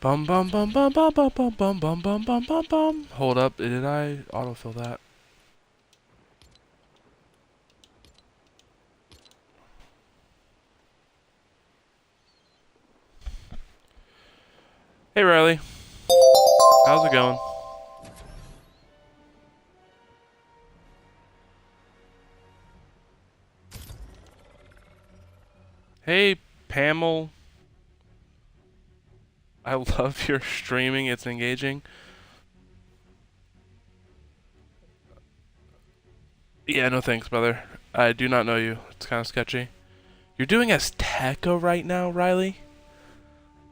Bum bum bum bum bum bum bum bum bum bum bum bum bum. Hold up, did I autofill that? Hey Riley, how's it going? Hey Pamel, I love your streaming, it's engaging. Yeah, no thanks, brother. I do not know you. It's kind of sketchy. You're doing Azteca right now, Riley?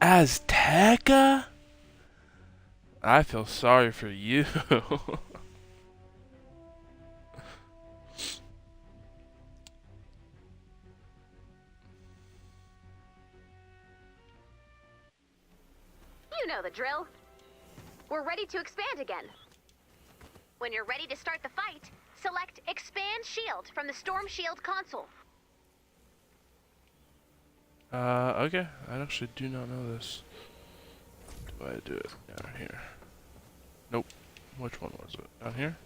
Azteca? I feel sorry for you. You know the drill. We're ready to expand again. When you're ready to start the fight, select Expand Shield from the Storm Shield console. Okay. I actually do not know this. Do I do it down here? Nope. Which one was it? Down here?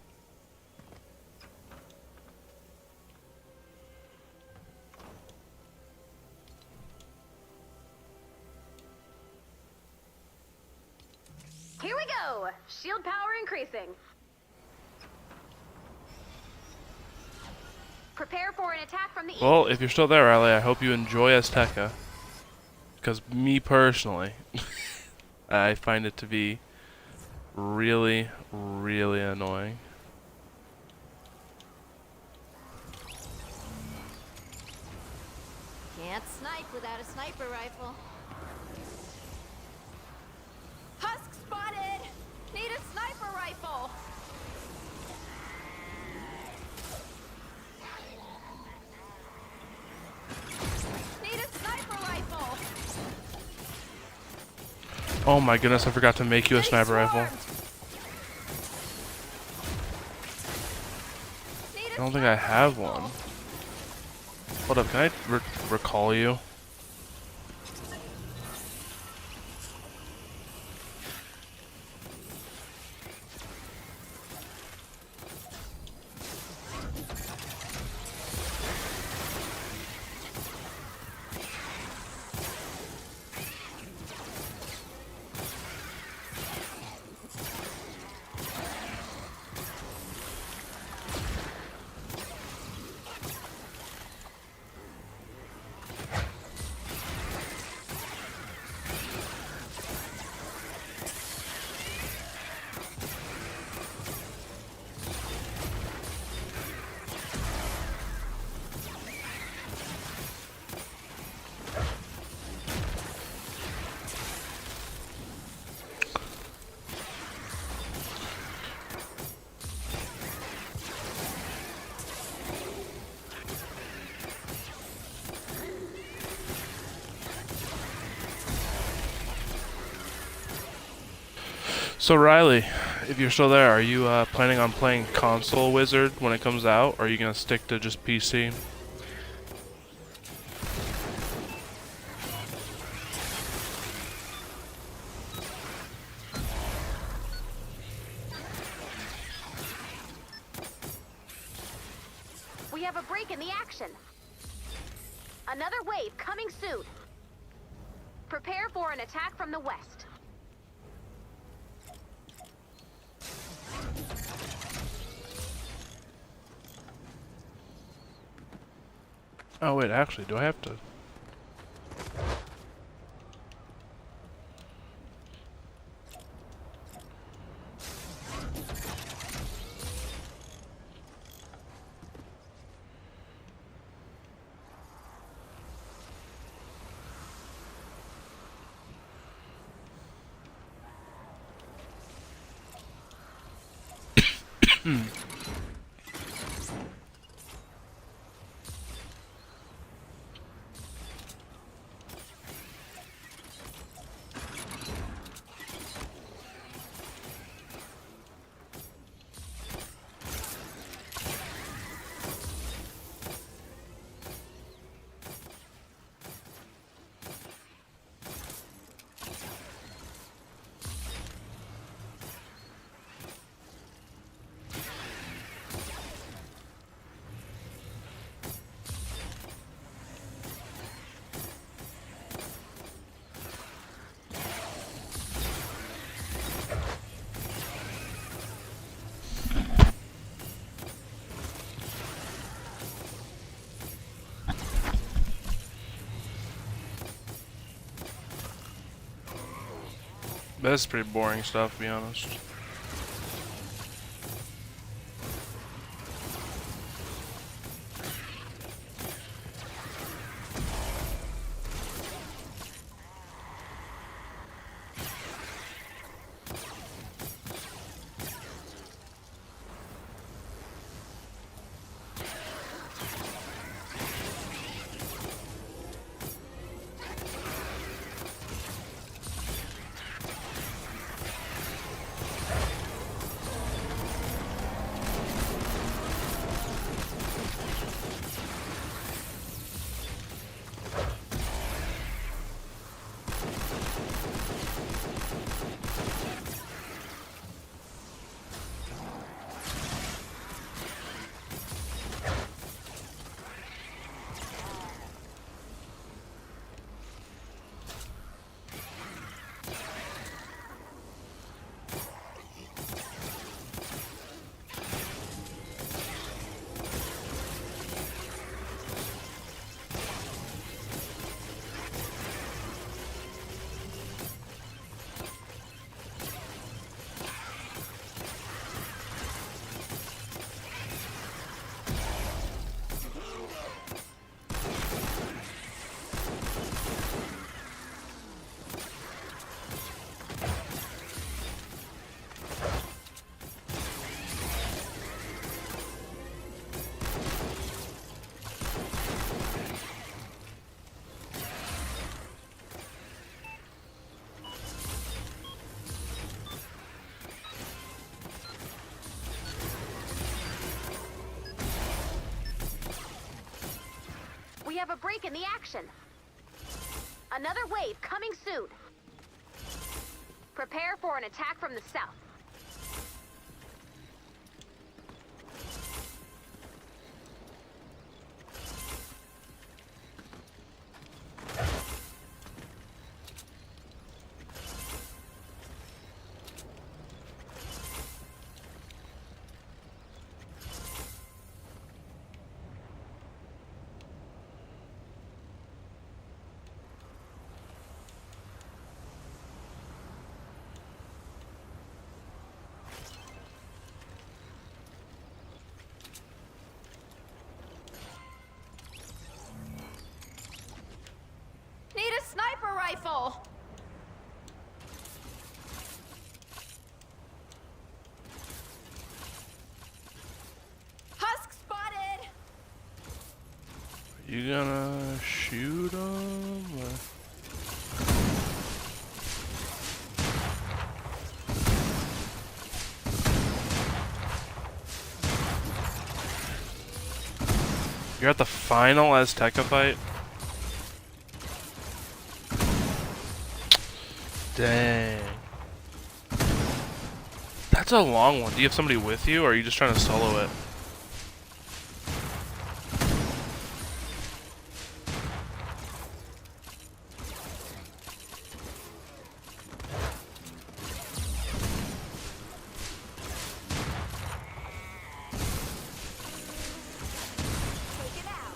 Here we go! Shield power increasing. Prepare for an attack from the east. Well, if you're still there, Riley, I hope you enjoy Azteca. Because me personally, I find it to be really, really annoying. Can't snipe without a sniper rifle. Husk spotted! Need a sniper rifle! Need a sniper rifle! Oh my goodness, I forgot to make you a sniper rifle. I don't think I have one. Hold up, can I recall you? So Riley, if you're still there, are you planning on playing Console Wizard when it comes out, or are you gonna stick to just PC? We have a break in the action. Another wave coming soon. Prepare for an attack from the west. Oh wait, actually, do I have to? This is pretty boring stuff, to be honest. We have a break in the action. Another wave coming soon. Prepare for an attack from the south. Need a sniper rifle! Husk spotted! You gonna shoot him? You're at the final Azteca fight? Dang. That's a long one. Do you have somebody with you, or are you just trying to solo it? Take it out.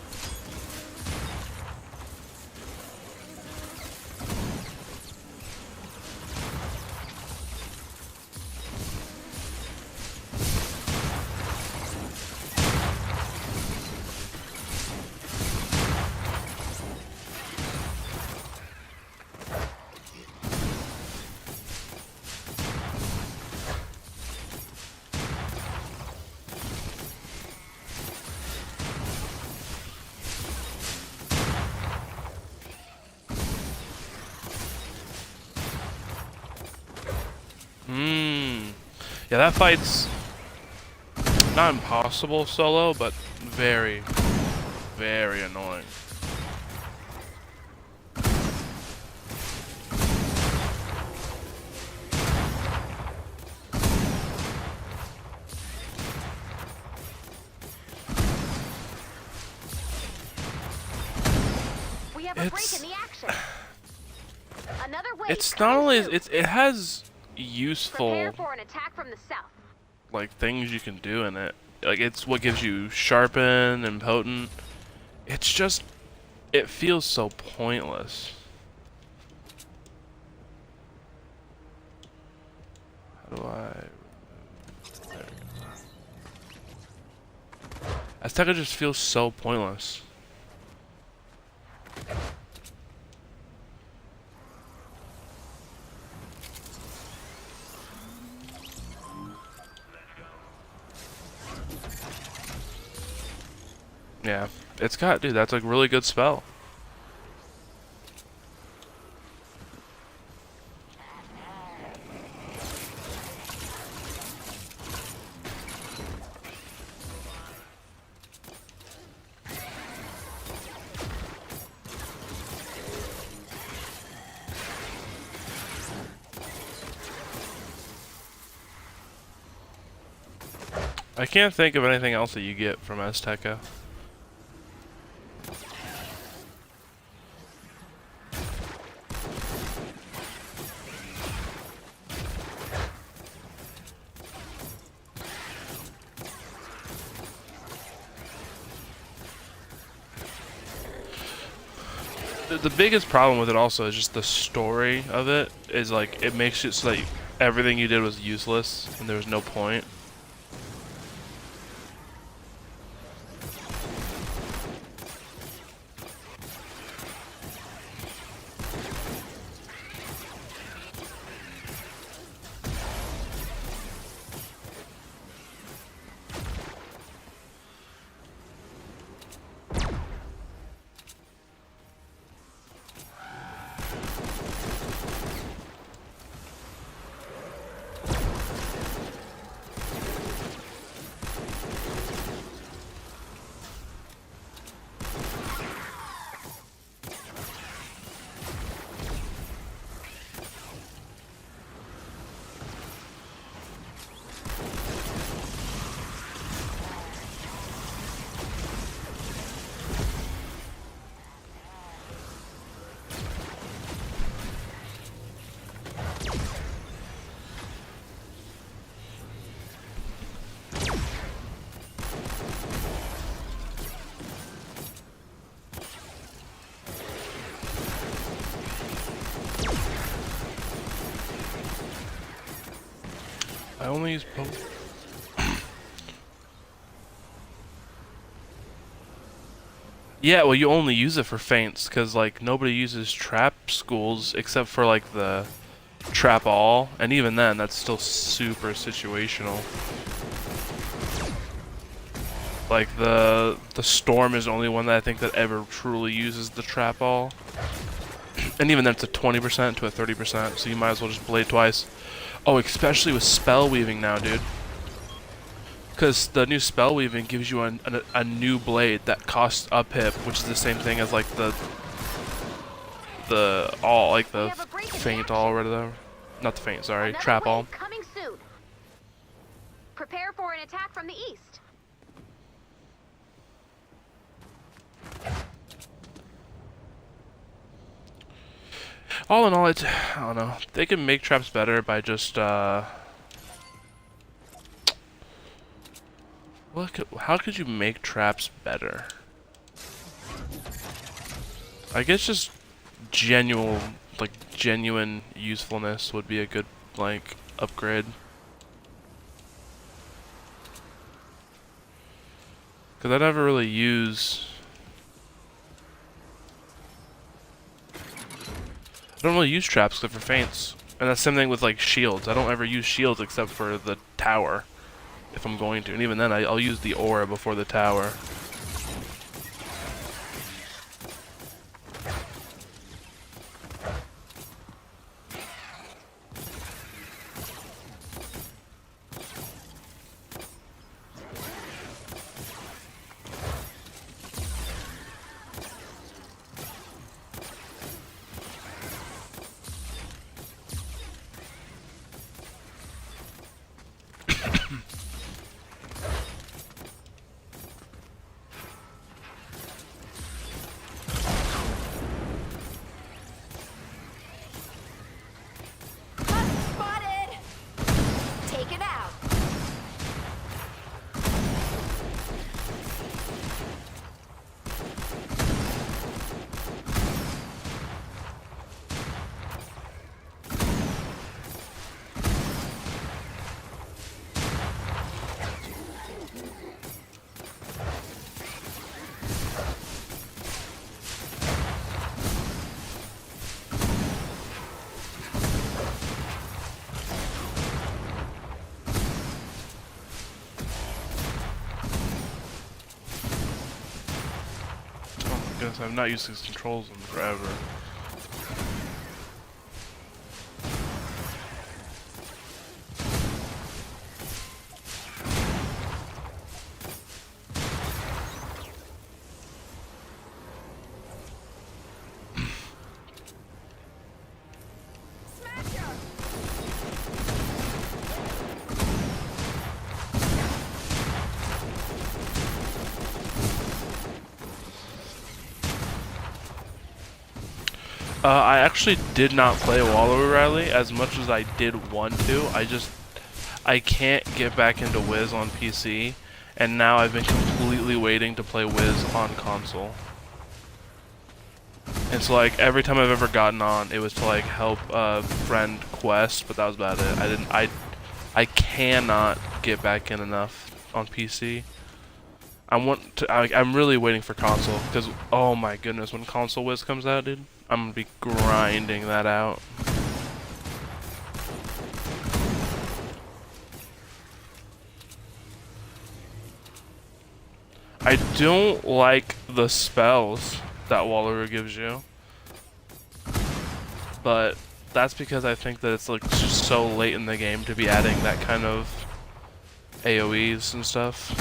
Yeah, that fight's not impossible solo, but very, very annoying. We have a break in the action. Another wave It's coming not only soon. it has Prepare useful for an attack from the south. like things you can do in it. Like it's what gives you sharpen and potent. It's just it feels so pointless. How do I... There we go. Azteca just feels so pointless. Yeah, it's got, dude, that's a really good spell. I can't think of anything else that you get from Azteca. The biggest problem with it also is just the story of it is like it makes it so that everything you did was useless and there was no point. I only use Yeah, well, you only use it for feints, because, like, nobody uses trap schools except for, like, the trap all, and even then, that's still super situational. Like, the storm is the only one that I think that ever truly uses the trap all. And even then, it's a 20% to a 30%, so you might as well just blade twice. Oh, especially with spell weaving now, dude. Because the new spell weaving gives you a new blade that costs up hip, which is the same thing as like the all, like the feint all or whatever. Not the feint, sorry, Another trap all. wave coming soon. Prepare for an attack from the east. All in all, I don't know. They can make traps better by just how could you make traps better? I guess just genuine usefulness would be a good, like, upgrade. Because I never really use... I don't really use traps except for feints. And that's the same thing with, like, shields. I don't ever use shields except for the tower, if I'm going to. And even then, I'll use the aura before the tower. Goodness, I've not used these controls in forever. I actually did not play Wallaroo Riley as much as I did want to. I can't get back into Wiz on PC, and now I've been completely waiting to play Wiz on console. And so like every time I've ever gotten on, it was to like help a friend quest, but that was about it. I cannot get back in enough on PC. I'm really waiting for console, because oh my goodness, when console Wiz comes out, dude, I'm gonna be grinding that out. I don't like the spells that Wallaroo gives you, but that's because I think that it's like just so late in the game to be adding that kind of AoEs and stuff.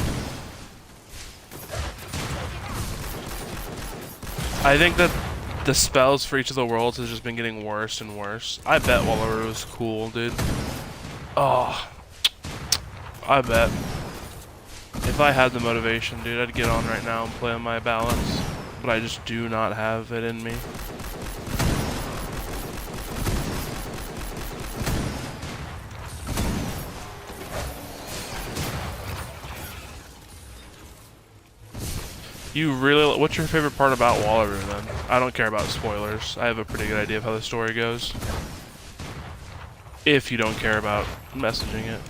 I think that the spells for each of the worlds has just been getting worse and worse. I bet Wallaroo's cool, dude. Oh, I bet. If I had the motivation, dude, I'd get on right now and play on my balance. But I just do not have it in me. What's your favorite part about Wallaroo then? I don't care about spoilers. I have a pretty good idea of how the story goes. If you don't care about messaging it.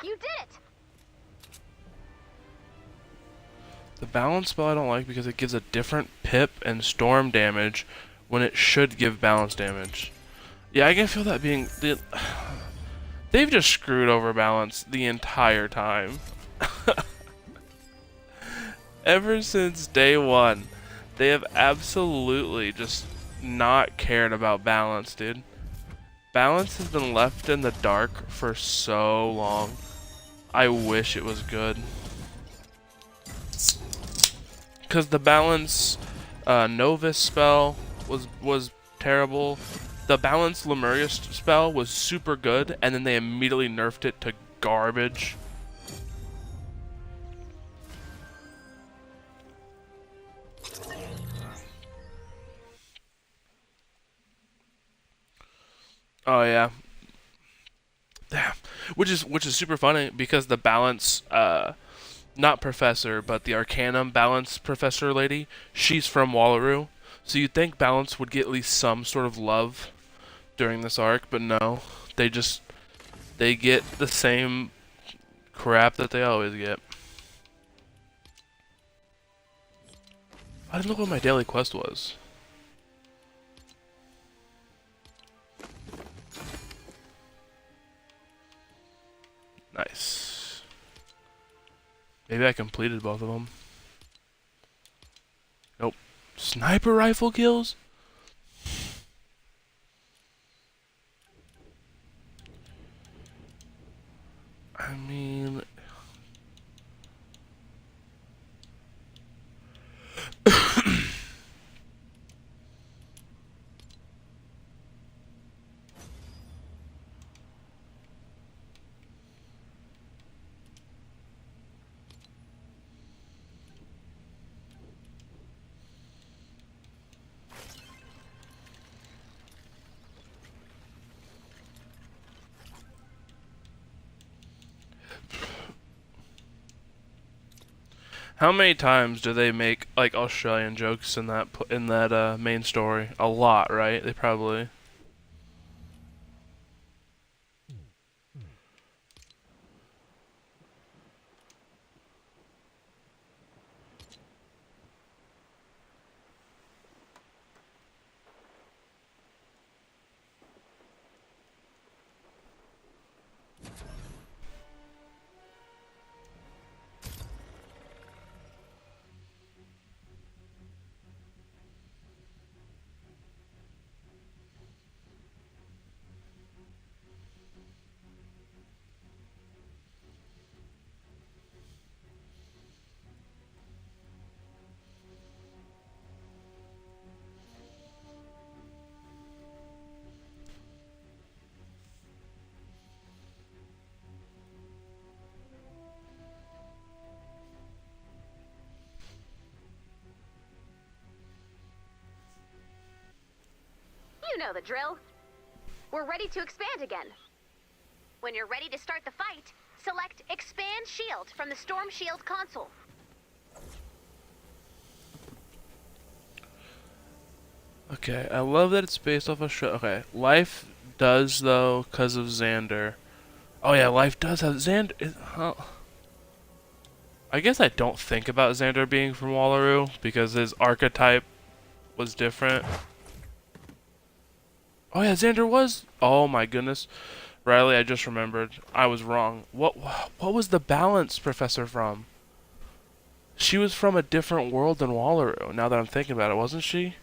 You did it! The balance spell I don't like because it gives a different pip and storm damage when it should give balance damage. Yeah, I can feel that being... They've just screwed over balance the entire time. Ever since day one, they have absolutely just not cared about balance, dude. Balance has been left in the dark for so long. I wish it was good. Because the balance Novus spell was terrible. The balance Lemuria spell was super good, and then they immediately nerfed it to garbage. Oh yeah. Yeah. Which is super funny because the balance not professor, but the Arcanum balance professor lady, she's from Wallaroo. So you'd think balance would get at least some sort of love during this arc, but no. They get the same crap that they always get. I didn't look what my daily quest was. Nice. Maybe I completed both of them. Nope. Sniper rifle kills? I mean... How many times do they make like Australian jokes in that main story? A lot, right? They probably. You know the drill. We're ready to expand again. When you're ready to start the fight, select Expand Shield from the Storm Shield console. Okay, I love that it's based off a show. Okay, Life does though, because of Xander. Oh yeah, Life does have Xander. I guess I don't think about Xander being from Wallaroo because his archetype was different. Oh yeah, Xander was. Oh my goodness, Riley, I just remembered. I was wrong. What was the balance professor from? She was from a different world than Wallaroo. Now that I'm thinking about it, wasn't she?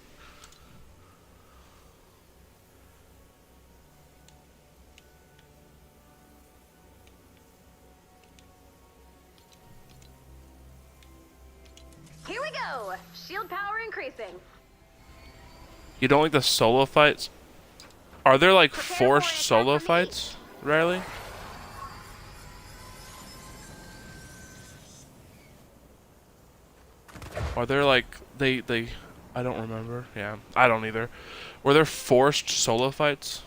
Here we go! Shield power increasing. You don't like the solo fights? Are there like Prepare forced for an solo attack from fights, Riley? Are there like they I don't remember. Yeah, I don't either. Were there forced solo fights?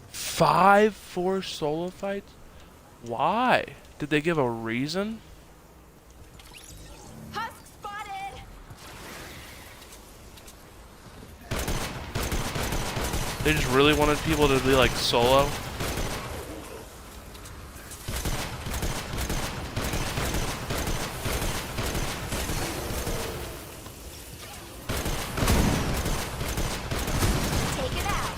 Five forced solo fights? Why? Did they give a reason? Husk spotted! They just really wanted people to be like solo? Take it out!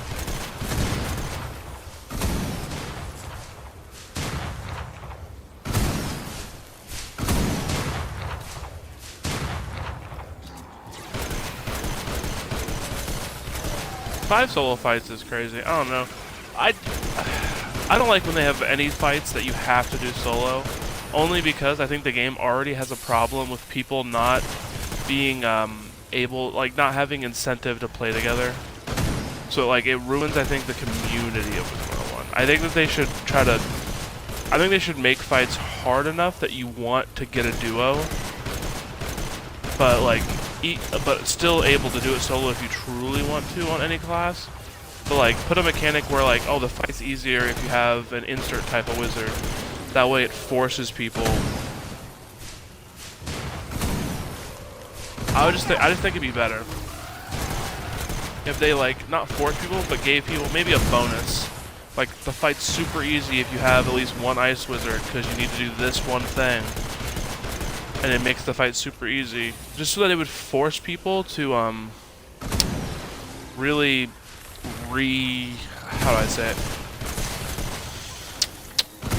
Five solo fights is crazy. I don't know. I don't like when they have any fights that you have to do solo. Only because I think the game already has a problem with people not being able, like not having incentive to play together. So like it ruins, I think, the community of Wizard 101. I think that they should try to. I think they should make fights hard enough that you want to get a duo, but like, but still able to do it solo if you truly want to on any class. But like, put a mechanic where like, oh, the fight's easier if you have an insert type of wizard. That way, it forces people. I just think it'd be better if they like not force people, but gave people maybe a bonus. Like the fight's super easy if you have at least one ice wizard because you need to do this one thing, and it makes the fight super easy. Just so that it would force people to really how do I say it?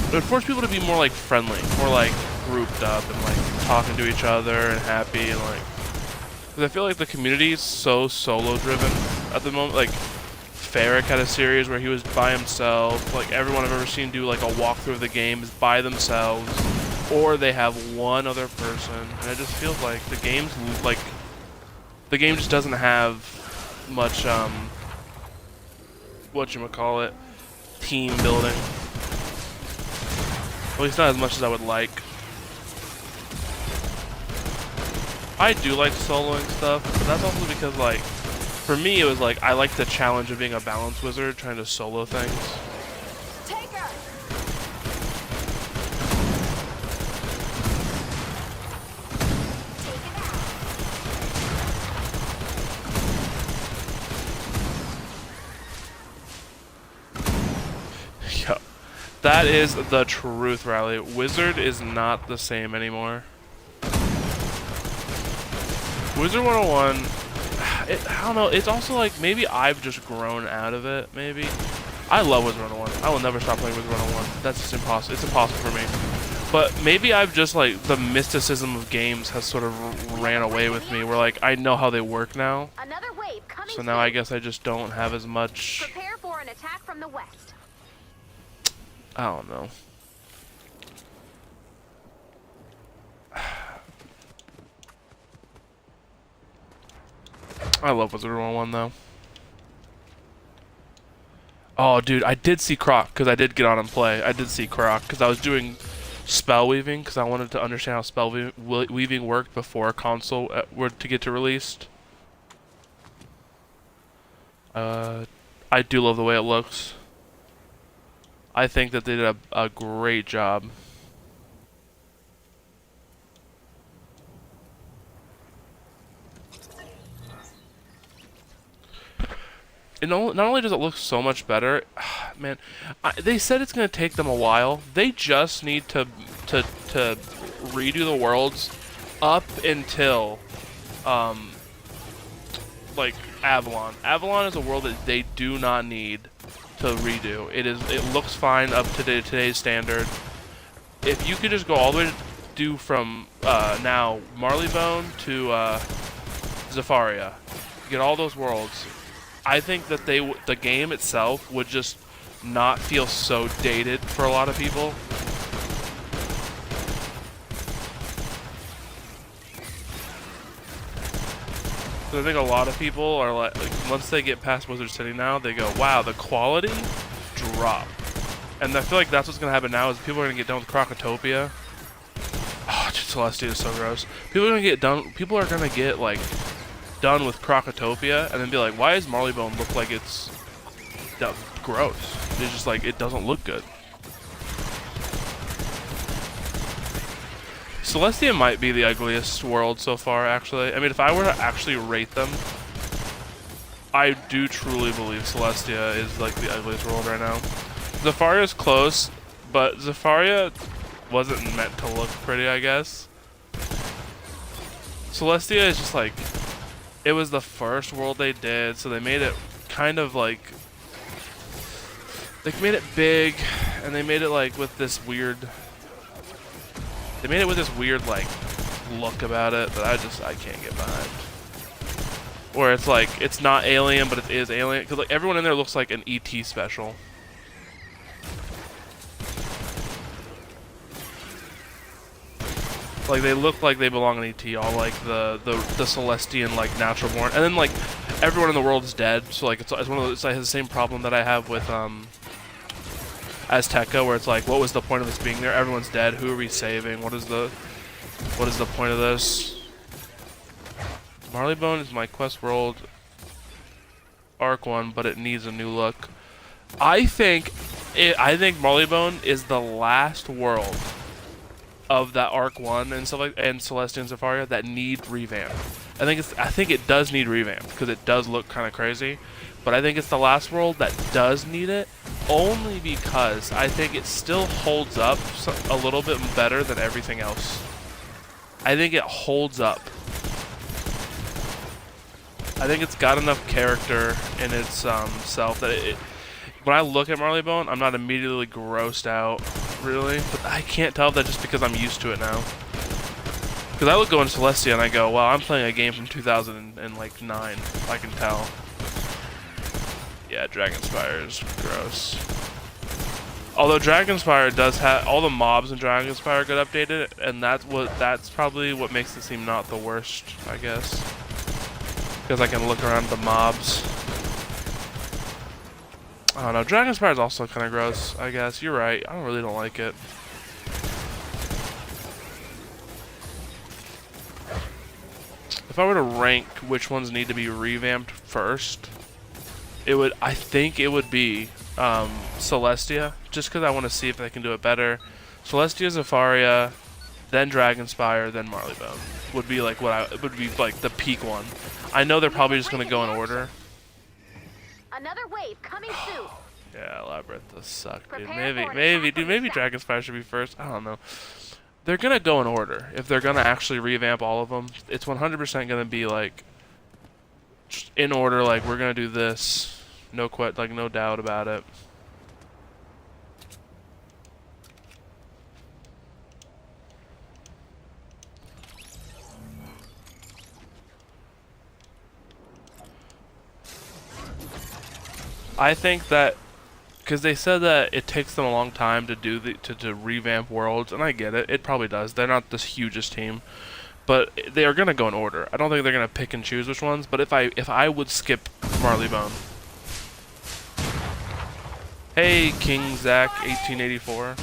It would force people to be more like friendly, more like grouped up and like talking to each other and happy and like. Because I feel like the community is so solo driven at the moment. Like Ferric had a series where he was by himself. Like everyone I've ever seen do like a walkthrough of the game is by themselves, or they have one other person. And it just feels like the game just doesn't have much whatchamacallit, team building. At least not as much as I would like. I do like soloing stuff, but that's also because, like, for me, it was like, I like the challenge of being a balanced wizard, trying to solo things. Take her! Take it out! Yo, that is the truth, Riley. Wizard is not the same anymore. Wizard 101, I don't know, it's also like, maybe I've just grown out of it, maybe. I love Wizard 101. I will never stop playing Wizard 101. That's just impossible. It's impossible for me. But maybe I've just, like, the mysticism of games has sort of ran away with me, where, like, I know how they work now. Another wave coming So now I soon. guess I just don't have as much, Prepare for an attack from the west. I don't know. I love Wizard 101 though. Oh, dude, I did see Croc because I did get on and play. I did see Croc because I was doing spell weaving because I wanted to understand how spell weaving worked before a console were to get to released. I do love the way it looks. I think that they did a great job. And not only does it look so much better, man, they said it's going to take them a while. They just need to redo the worlds up until, like, Avalon. Avalon is a world that they do not need to redo. It looks fine up to today's standard. If you could just go all the way to do from now Marleybone to Zafaria, get all those worlds. I think that the game itself would just not feel so dated for a lot of people. So I think a lot of people are like once they get past Wizard City now, they go, wow, the quality dropped. And I feel like that's what's going to happen now is people are going to get done with Crocotopia. Oh, dude, Celestia is so gross. People are going to get like done with Crocotopia and then be like, why does Marleybone look like it's gross? It's just like, it doesn't look good. Celestia might be the ugliest world so far, actually. I mean, if I were to actually rate them, I do truly believe Celestia is like the ugliest world right now. Zafaria is close, but Zafaria wasn't meant to look pretty, I guess. Celestia is just like, it was the first world they did, so they made it kind of like, they made it big, and they made it like with this weird, like look about it that I can't get behind. Where it's like, it's not Alien, but it is Alien, because like everyone in there looks like an ET special. Like they look like they belong in ET, all like the Celestian like natural born, and then like everyone in the world is dead. So like it's one of those. It has the same problem that I have with Azteca, where it's like, what was the point of this being there? Everyone's dead. Who are we saving? What is the point of this? Marleybone is my quest world arc one, but it needs a new look. I think Marleybone is the last world of that Arc 1 and stuff like, and Celestia and Zafaria that need revamp. I think it does need revamp because it does look kind of crazy, but I think it's the last world that does need it only because I think it still holds up a little bit better than everything else. I think it holds up. I think it's got enough character in its self that when I look at Marleybone, I'm not immediately grossed out, really. But I can't tell that just because I'm used to it now. Because I look going Celestia and I go, well, I'm playing a game from 2009. I can tell. Yeah, Dragonspire is gross. Although Dragonspire does have all the mobs in Dragonspire get updated, and that's probably what makes it seem not the worst, I guess. Because I can look around the mobs. I don't know, Dragonspire is also kind of gross, I guess. You're right, I really don't like it. If I were to rank which ones need to be revamped first, I think it would be Celestia, just because I want to see if they can do it better. Celestia, Zafaria, then Dragonspire, then Marleybone would be like would be like the peak one. I know they're probably just gonna go in order. Another wave coming soon. Yeah, Labyrinth does suck, dude. Prepare for Maybe Dragonspire should be first. I don't know. They're gonna go in order if they're gonna actually revamp all of them. It's 100% gonna be like in order. Like we're gonna do this, no doubt about it. I think that because they said that it takes them a long time to do to revamp worlds, and I get it. It probably does. They're not this hugest team, but they are gonna go in order. I don't think they're gonna pick and choose which ones. But if I would skip Marleybone. Hey, King Zach 1884.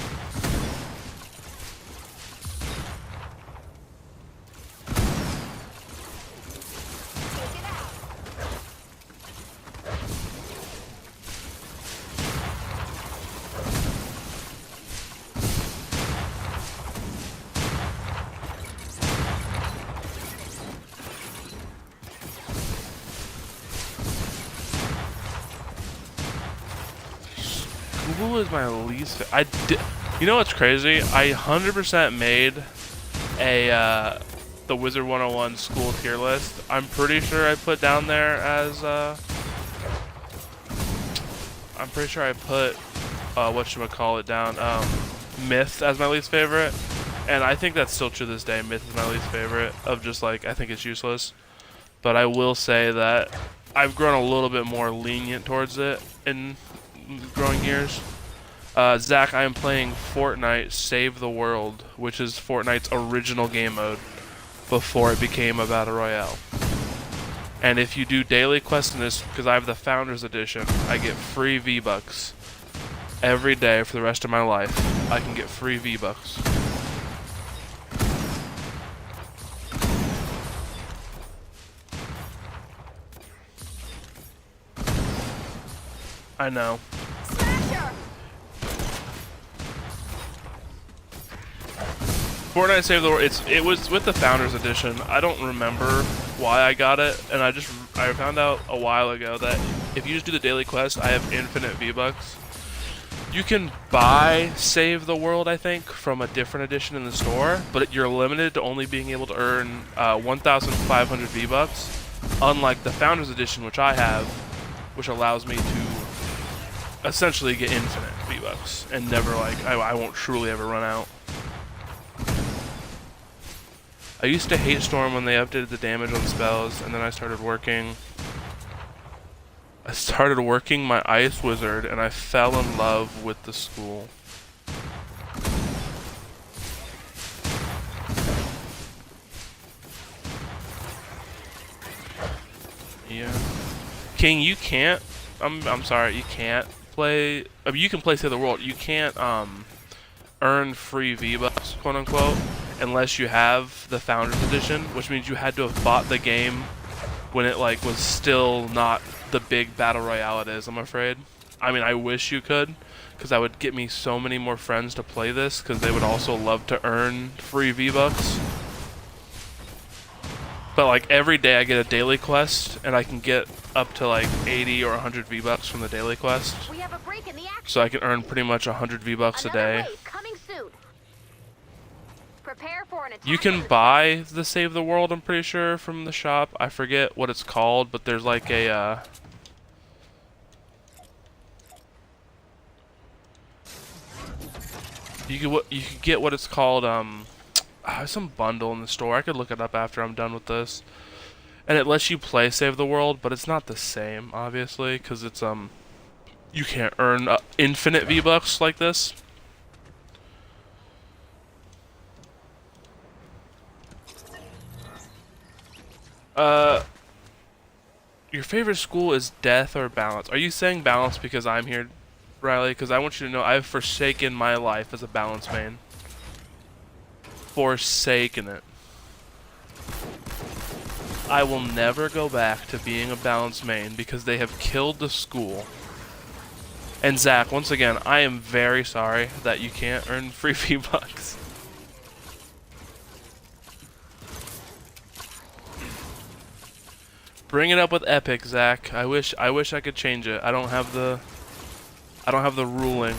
is my least. You know what's crazy? I 100% made a the Wizard 101 school tier list. I'm pretty sure I put down there as I'm pretty sure I put whatchamacallit down Myth as my least favorite, and I think that's still true to this day. Myth is my least favorite of just like I think it's useless. But I will say that I've grown a little bit more lenient towards it in growing years. Zach, I am playing Fortnite Save the World, which is Fortnite's original game mode before it became a battle royale. And if you do daily quests in this, because I have the Founders Edition, I get free V-Bucks every day for the rest of my life. I can get free V-Bucks. I know. Smasher! Fortnite Save the World. It was with the Founders Edition. I don't remember why I got it, and I found out a while ago that if you just do the daily quest, I have infinite V-Bucks. You can buy Save the World, I think, from a different edition in the store, but you're limited to only being able to earn 1,500 V-Bucks, unlike the Founders Edition, which I have, which allows me to essentially get infinite V-Bucks and never I won't truly ever run out. I used to hate Storm when they updated the damage on spells, and then I started working my Ice Wizard, and I fell in love with the school. Yeah. King, you can't. I'm sorry, you can't play. I mean, you can play Save the World. You can't earn free V-Bucks, quote unquote, unless you have the Founders Edition, which means you had to have bought the game when it was still not the big battle royale it is, I'm afraid. I mean, I wish you could, because that would get me so many more friends to play this, because they would also love to earn free V-Bucks. But every day I get a daily quest, and I can get up to 80 or 100 V-Bucks from the daily quest. We have a break in the action. So I can earn pretty much 100 V-Bucks a day. Wave coming soon. Prepare for an attack. You can buy the Save the World, I'm pretty sure, from the shop. I forget what it's called, but there's a you could get what it's called some bundle in the store. I could look it up after I'm done with this. And it lets you play Save the World, but it's not the same, obviously, because it's you can't earn infinite V-Bucks like this. Your favorite school is Death or Balance? Are you saying Balance because I'm here, Riley? Because I want you to know I've forsaken my life as a Balance main. Forsaken it. I will never go back to being a Balance main because they have killed the school. And Zach, once again, I am very sorry that you can't earn free V-Bucks. Bring it up with Epic, Zach. I wish I could change it. I don't have the ruling.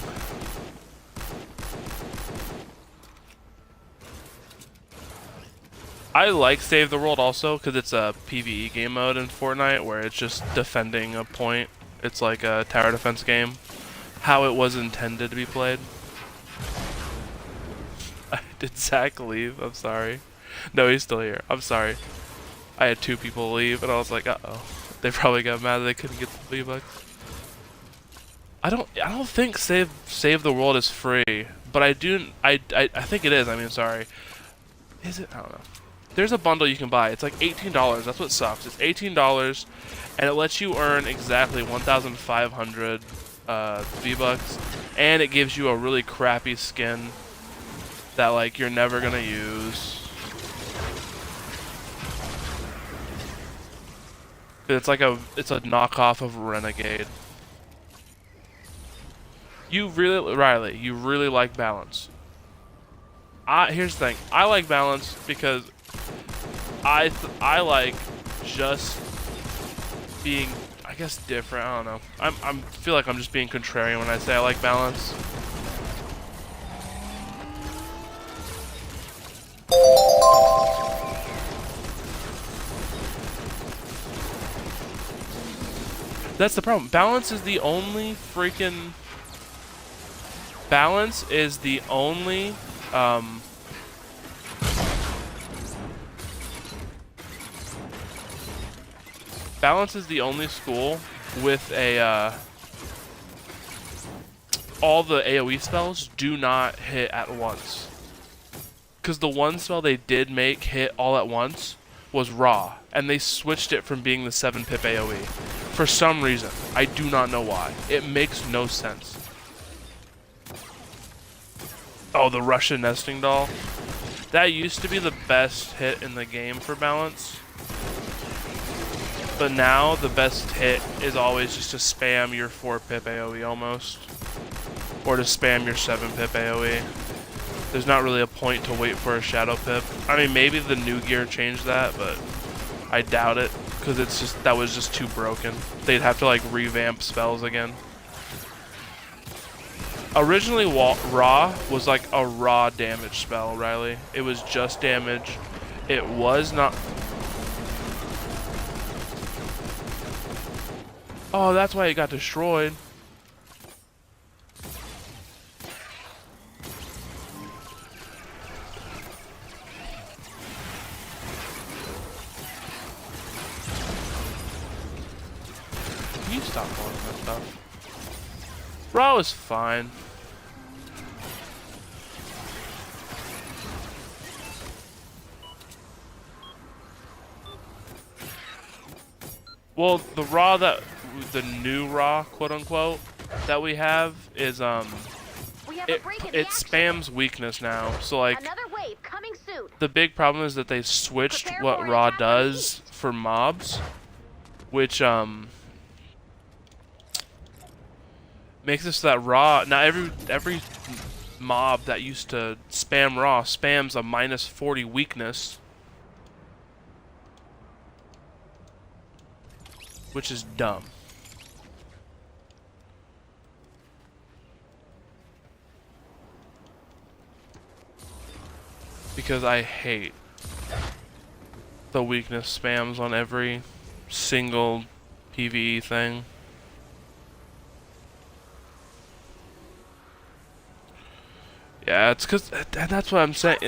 I like Save the World also because it's a PvE game mode in Fortnite where it's just defending a point. It's like a tower defense game. How it was intended to be played. Did Zach leave? I'm sorry. No, he's still here. I'm sorry. I had 2 people leave, and I was like, uh-oh. They probably got mad that they couldn't get the V-Bucks. I don't think Save the World is free, but I think it is. I mean, sorry. Is it? I don't know. There's a bundle you can buy. It's like $18. That's what sucks. It's $18, and it lets you earn exactly 1,500 V-Bucks, and it gives you a really crappy skin that you're never gonna use. It's a knockoff of Renegade. Riley, you really like Balance. Here's the thing. I like Balance because I like just being. I guess different. I don't know. I feel like I'm just being contrarian when I say I like balance. That's the problem. Balance is the only freaking... Balance is the only... Balance is the only school with a... all the AoE spells do not hit at once. Because the one spell they did make hit all at once was Raw. And they switched it from being the 7-pip AoE. For some reason. I do not know why. It makes no sense. Oh, the Russian nesting doll. That used to be the best hit in the game for balance. But now the best hit is always just to spam your 4-pip AoE almost. Or to spam your 7-pip AoE. There's not really a point to wait for a Shadow Pip. I mean, maybe the new gear changed that, but I doubt it. Because it's just, that was just too broken. They'd have to like revamp spells again. Originally, Raw was like a raw damage spell, Riley. It was just damage. It was not... Oh, that's why it got destroyed. Can you stop calling that stuff? Raw is fine. Well, the Raw that... the new Raw, quote unquote, that we have is it spams weakness now. So like Another wave coming soon. the big problem is that they switched what Raw does for mobs, which makes it so that Raw now every mob that used to spam Raw spams a -40 weakness, which is dumb. Because I hate the weakness spams on every single PvE thing. Yeah, it's because that's what I'm saying.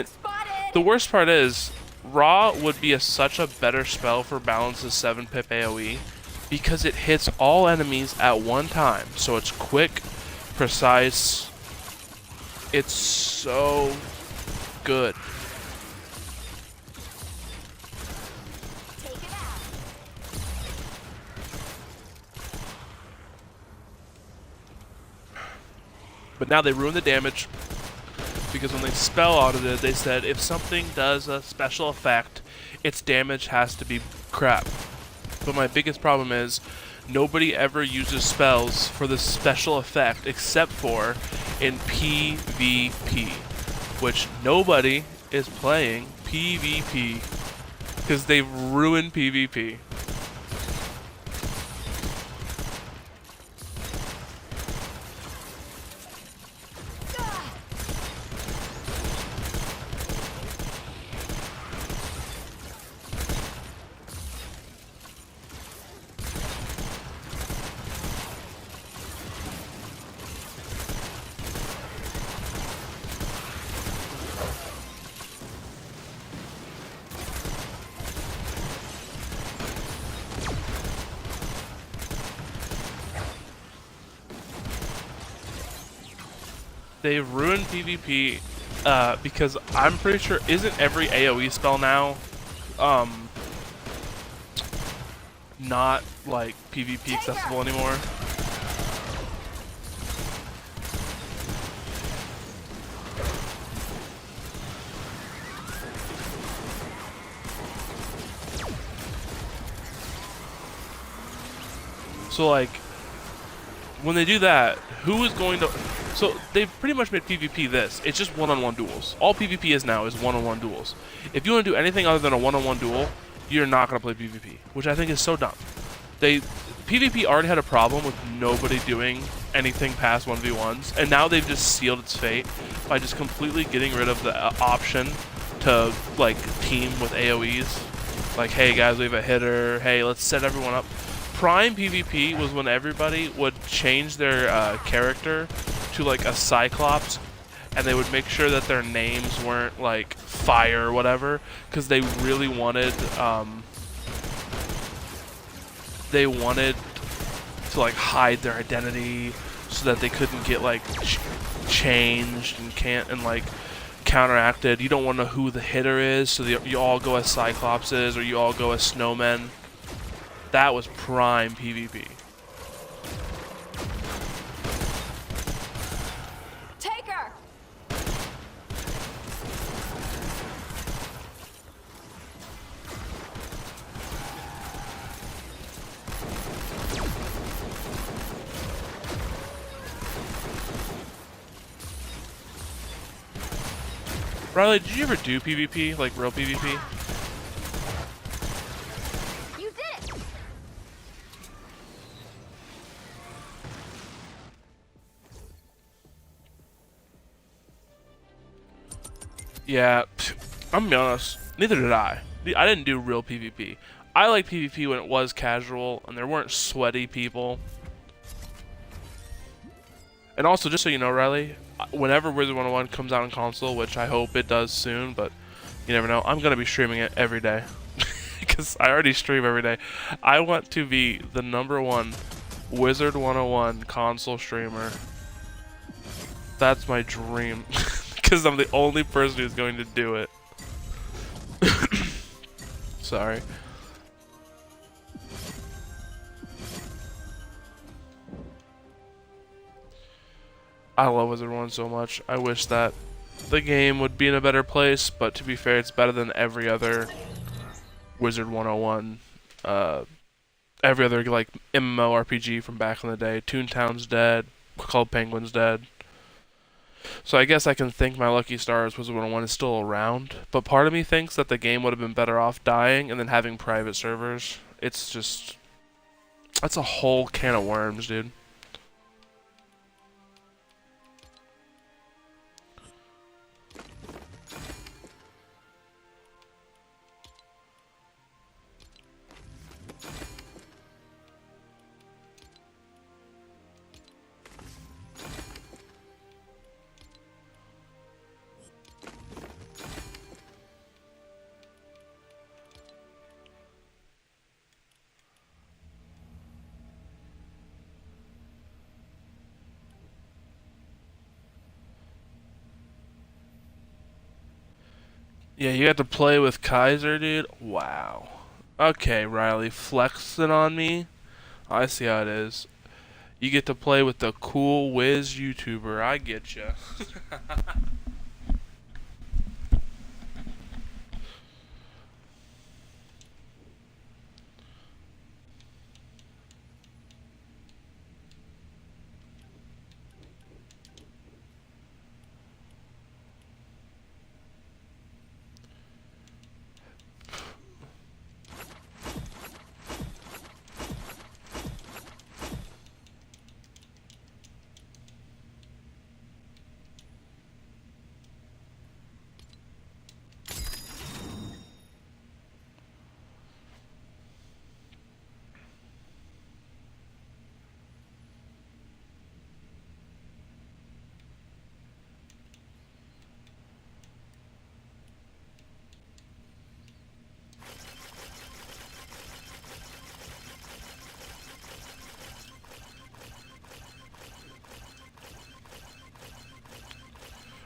The worst part is, Raw would be such a better spell for Balance's 7-pip AoE because it hits all enemies at one time. So it's quick, precise. It's so good. But now they ruin the damage because when they spell audited, they said if something does a special effect, its damage has to be crap. But my biggest problem is nobody ever uses spells for the special effect except for in PvP, which nobody is playing PvP because they've ruined PvP. They've ruined PvP because I'm pretty sure isn't every AoE spell now not like PvP accessible anymore? So like when they do that, who is going to... So they've pretty much made PvP this. It's just one-on-one duels. All PvP is now is one-on-one duels. If you want to do anything other than a one-on-one duel, you're not going to play PvP, which I think is so dumb. PvP already had a problem with nobody doing anything past 1v1s, and now they've just sealed its fate by just completely getting rid of the option to like team with AoEs. Like, hey guys, we have a hitter. Hey, let's set everyone up. Prime PvP was when everybody would change their character to like a Cyclops, and they would make sure that their names weren't like fire or whatever, because they really wanted to like hide their identity so that they couldn't get like changed and like counteracted. You don't want to know who the hitter is, so you all go as Cyclopses or you all go as snowmen. That was prime PvP. Take her! Riley, did you ever do PvP, like real PvP? You did it! Yeah, I'm gonna be honest, neither did I. I didn't do real PvP. I liked PvP when it was casual and there weren't sweaty people. And also, just so you know, Riley, whenever Wizard 101 comes out on console, which I hope it does soon, but you never know, I'm going to be streaming it every day. Because I already stream every day. I want to be the #1 Wizard 101 console streamer. That's my dream. Because I'm the only person who's going to do it. Sorry. I love Wizard 1 so much. I wish that the game would be in a better place, but to be fair, it's better than every other Wizard 101, every other like MMORPG from back in the day. Toontown's dead, Club Penguin's dead. So I guess I can thank my lucky stars Wizard 101 is still around, but part of me thinks that the game would have been better off dying and then having private servers. It's just, that's a whole can of worms, dude. Yeah, you had to play with Kaiser, dude? Wow. Okay, Riley, flexing on me? I see how it is. You get to play with the cool whiz YouTuber. I get ya.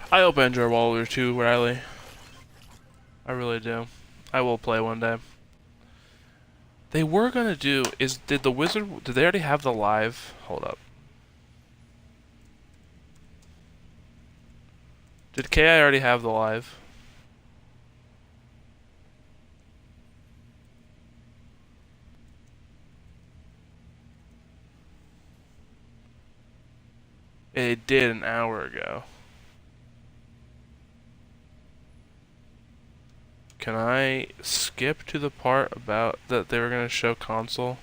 I hope I enjoy Waller too, Riley. I really do. I will play one day. They were gonna do did they already have the live? Hold up. Did KI already have the live? It did an hour ago. Can I skip to the part about that they were going to show console?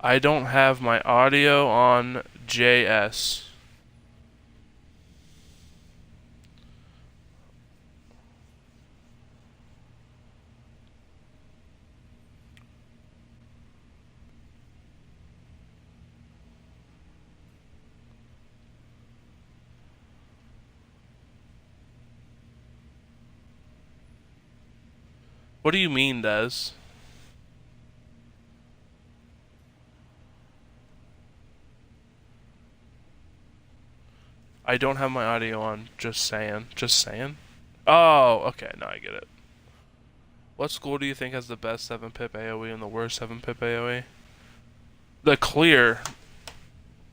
I don't have my audio on JS. What do you mean, Des? I don't have my audio on. Just saying. Just saying. Oh, okay. Now I get it. What school do you think has the best 7-pip AoE and the worst 7-pip AoE? The clear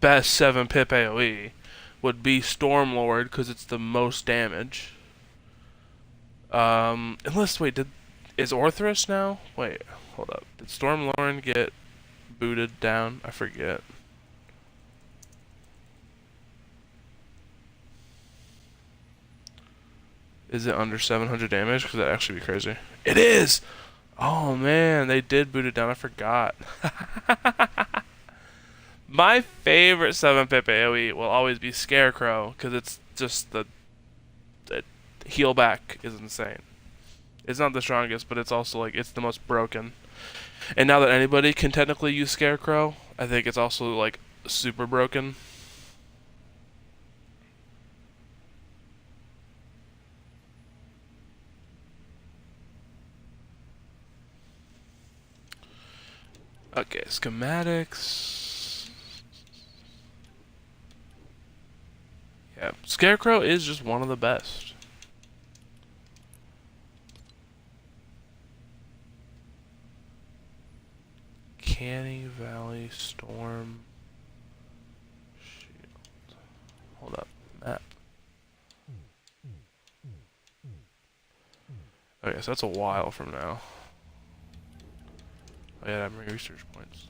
best 7-pip AoE would be Stormlord because it's the most damage. Unless, wait, is Orthrus now? Wait, hold up. Did Stormlord get booted down? I forget. Is it under 700 damage? Because that'd actually be crazy. It is! Oh man, they did boot it down. I forgot. My favorite 7-pip AoE will always be Scarecrow, because it's just the heal back is insane. It's not the strongest, but it's also like it's the most broken. And now that anybody can technically use Scarecrow, I think it's also like super broken. Okay, schematics. Yeah, Scarecrow is just one of the best. Canny Valley Storm Shield. Hold up, map. Okay, so that's a while from now. Oh yeah, I'm research points.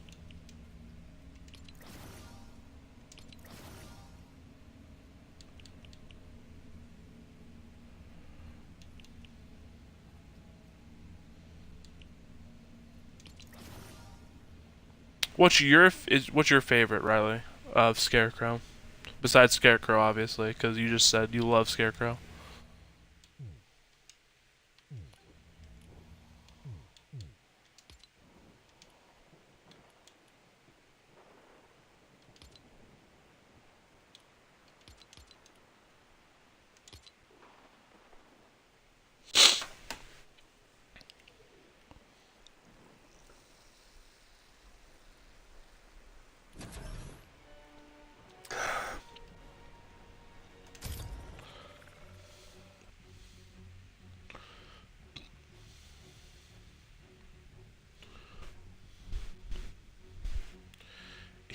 What's your favorite, Riley, of Scarecrow? Besides Scarecrow, obviously, because you just said you love Scarecrow.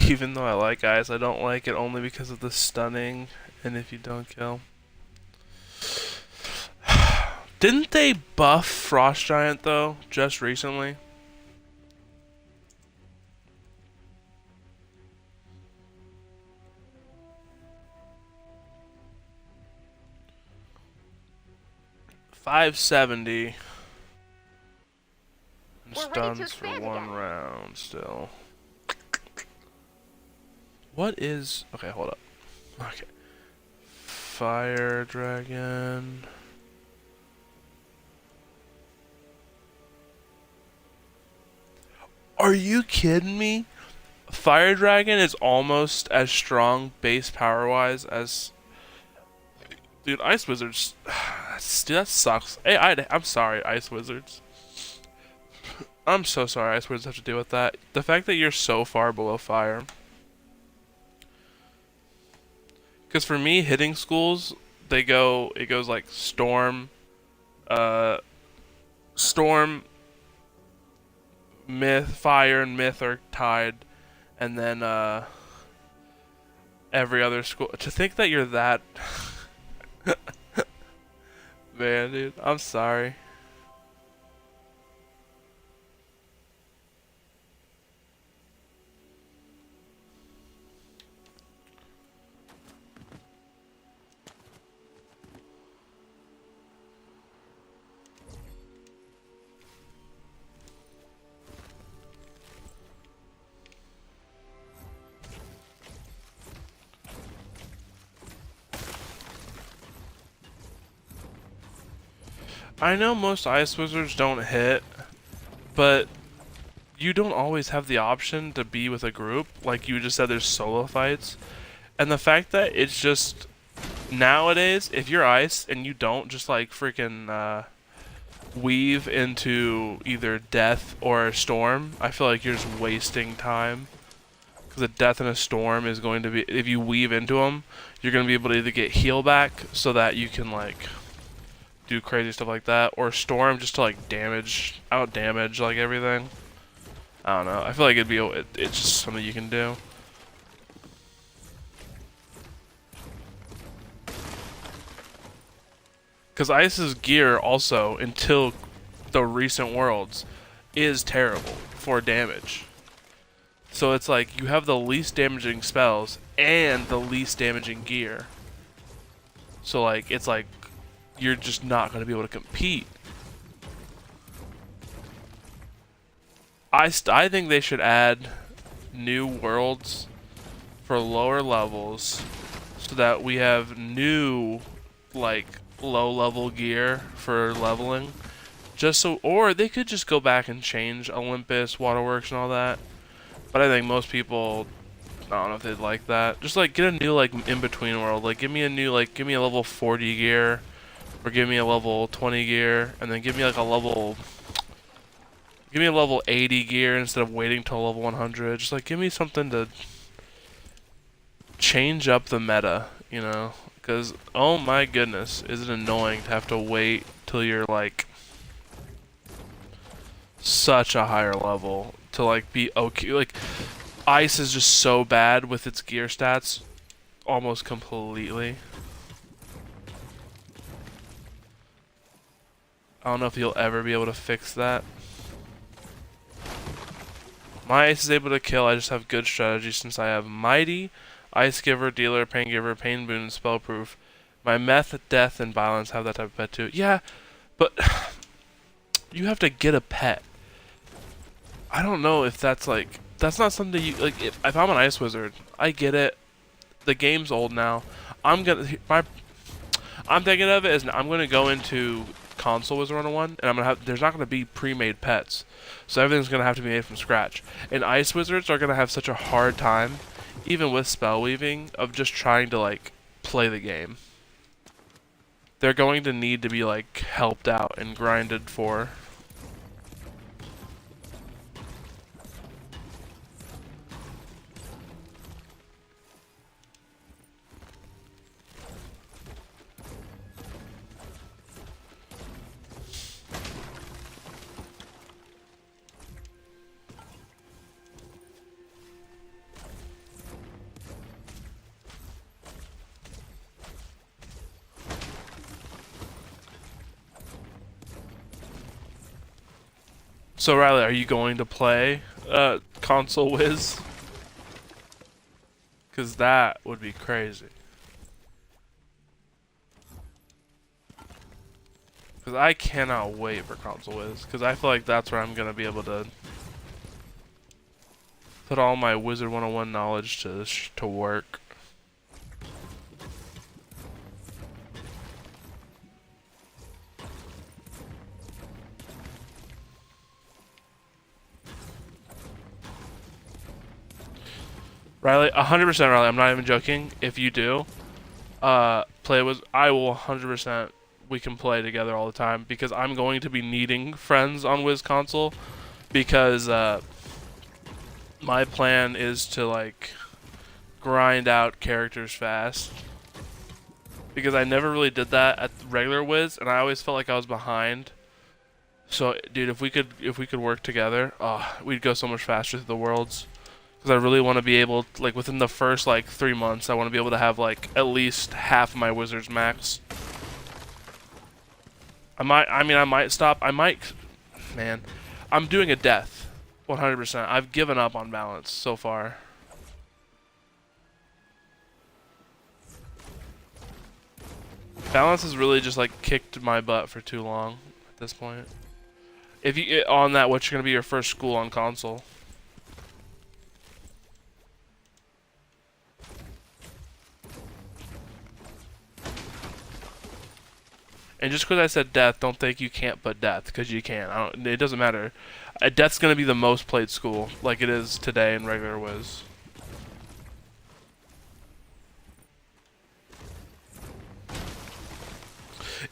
Even though I like Ice, I don't like it only because of the stunning and if you don't kill. Didn't they buff Frost Giant though, just recently? $570. And stuns for one round still. What is... Okay, hold up. Okay. Fire Dragon... Are you kidding me? Fire Dragon is almost as strong base power-wise as... Dude, Ice Wizards... Dude, that sucks. Hey, I'm sorry, Ice Wizards. I'm so sorry Ice Wizards have to deal with that. The fact that you're so far below Fire... Because for me, hitting schools, it goes like Storm, Myth, Fire, and Myth are tied, and then every other school. To think that you're that, man, dude, I'm sorry. I know most ice wizards don't hit, but you don't always have the option to be with a group. Like you just said, there's solo fights. And the fact that it's just nowadays, if you're ice and you don't just like freaking weave into either death or a storm, I feel like you're just wasting time. Because a death and a storm is going to be, if you weave into them, you're going to be able to either get heal back so that you can like do crazy stuff like that, or storm just to like out damage like everything. I don't know. I feel like it's just something you can do. Because Ice's gear also, until the recent worlds, is terrible for damage. So it's like you have the least damaging spells and the least damaging gear. So like it's like you're just not going to be able to compete. I think they should add new worlds for lower levels so that we have new like low level gear for leveling. Just so, or they could just go back and change Olympus, Waterworks and all that. But I think most people, I don't know if they'd like that. Just like get a new like in-between world. Like give me a level 40 gear, or give me a level 20 gear, and then give me like a level 80 gear instead of waiting till level 100. Just like give me something to change up the meta, you know? Because oh my goodness, is it annoying to have to wait till you're like such a higher level to like be okay. Like Ice is just so bad with its gear stats almost completely. I don't know if you'll ever be able to fix that. My Ice is able to kill, I just have good strategy since I have Mighty, Ice Giver, Dealer, Pain Giver, Pain Boon, and Spellproof. My Meth, Death, and Violence have that type of pet too. Yeah, but you have to get a pet. I don't know if that's like, that's not something you, like, if I'm an Ice Wizard, I get it. The game's old now. I'm thinking of it as I'm gonna go into Console Wizard 101, and there's not gonna be pre-made pets. So everything's gonna have to be made from scratch. And Ice Wizards are gonna have such a hard time, even with spell weaving, of just trying to like play the game. They're going to need to be like helped out and grinded for. So Riley, are you going to play Console Wiz? Because that would be crazy. Because I cannot wait for Console Wiz. Because I feel like that's where I'm going to be able to put all my Wizard 101 knowledge to work. Riley, 100% Riley, I'm not even joking. If you do, play with, I will 100%, we can play together all the time, because I'm going to be needing friends on Wiz Console, because my plan is to like grind out characters fast, because I never really did that at regular Wiz, and I always felt like I was behind. So, dude, if we could work together, we'd go so much faster through the worlds. Because I really want to be able, like, within the first, like, 3 months, I want to be able to have, like, at least half my wizards max. I might stop. Man. I'm doing a death. 100%. I've given up on balance so far. Balance has really just, like, kicked my butt for too long at this point. If you, on that, what's going to be your first school on console? And just because I said death, don't think you can't put death, because you can. It doesn't matter. Death's gonna be the most played school, like it is today in regular Wiz.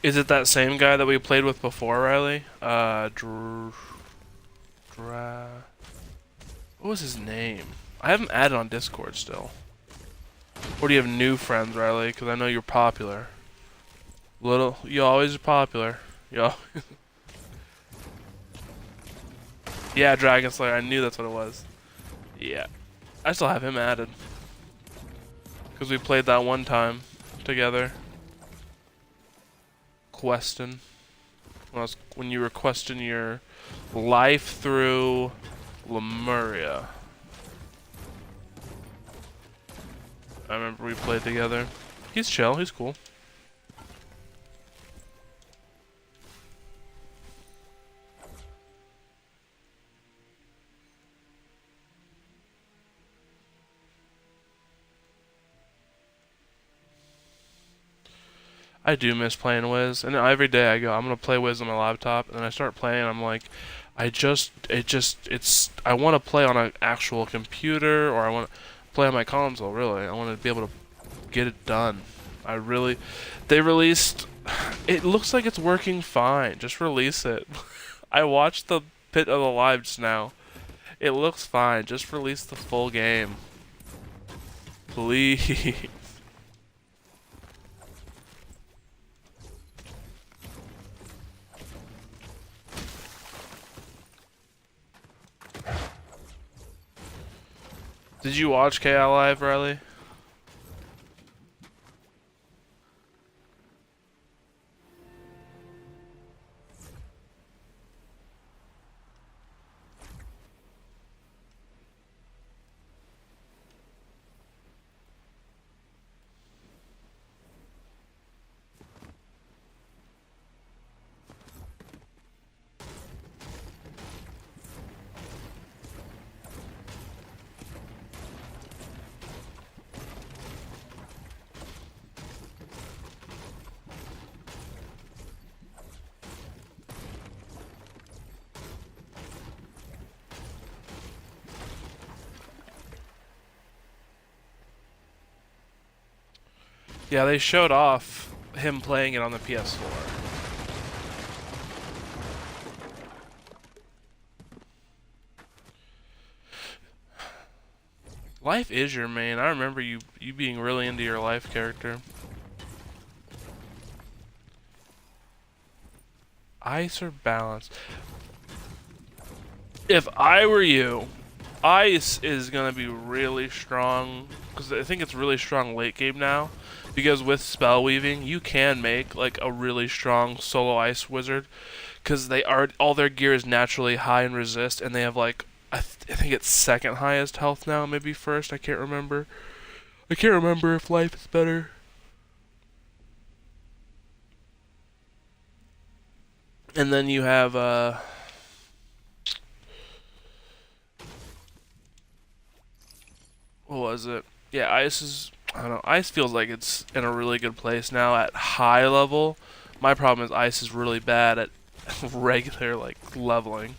Is it that same guy that we played with before, Riley? What was his name? I haven't added on Discord still. Or do you have new friends, Riley? Because I know you're popular. You always are popular. Yo. Yeah, Dragon Slayer. I knew that's what it was. Yeah. I still have him added. Because we played that one time together. Questing. When you were questing your life through Lemuria. I remember we played together. He's chill, he's cool. I do miss playing Wiz, and every day I go, I'm gonna play Wiz on my laptop, and then I start playing, and I'm like, I want to play on an actual computer, or I want to play on my console, really. I want to be able to get it done. They released, it looks like it's working fine, just release it. I watched the Pit of the Live just now. It looks fine, just release the full game. Please. Did you watch KI Live, Riley? Yeah, they showed off him playing it on the PS4. Life is your main. I remember you being really into your Life character. Ice or Balance? If I were you, Ice is gonna be really strong, because I think it's really strong late game now. Because with spell weaving, you can make like a really strong solo ice wizard, because all their gear is naturally high in resist, and they have like I think it's second highest health now, maybe first. I can't remember. I can't remember if Life is better. And then you have what was it? Yeah, Ice is. I don't know. Ice feels like it's in a really good place now at high level. My problem is Ice is really bad at regular like leveling.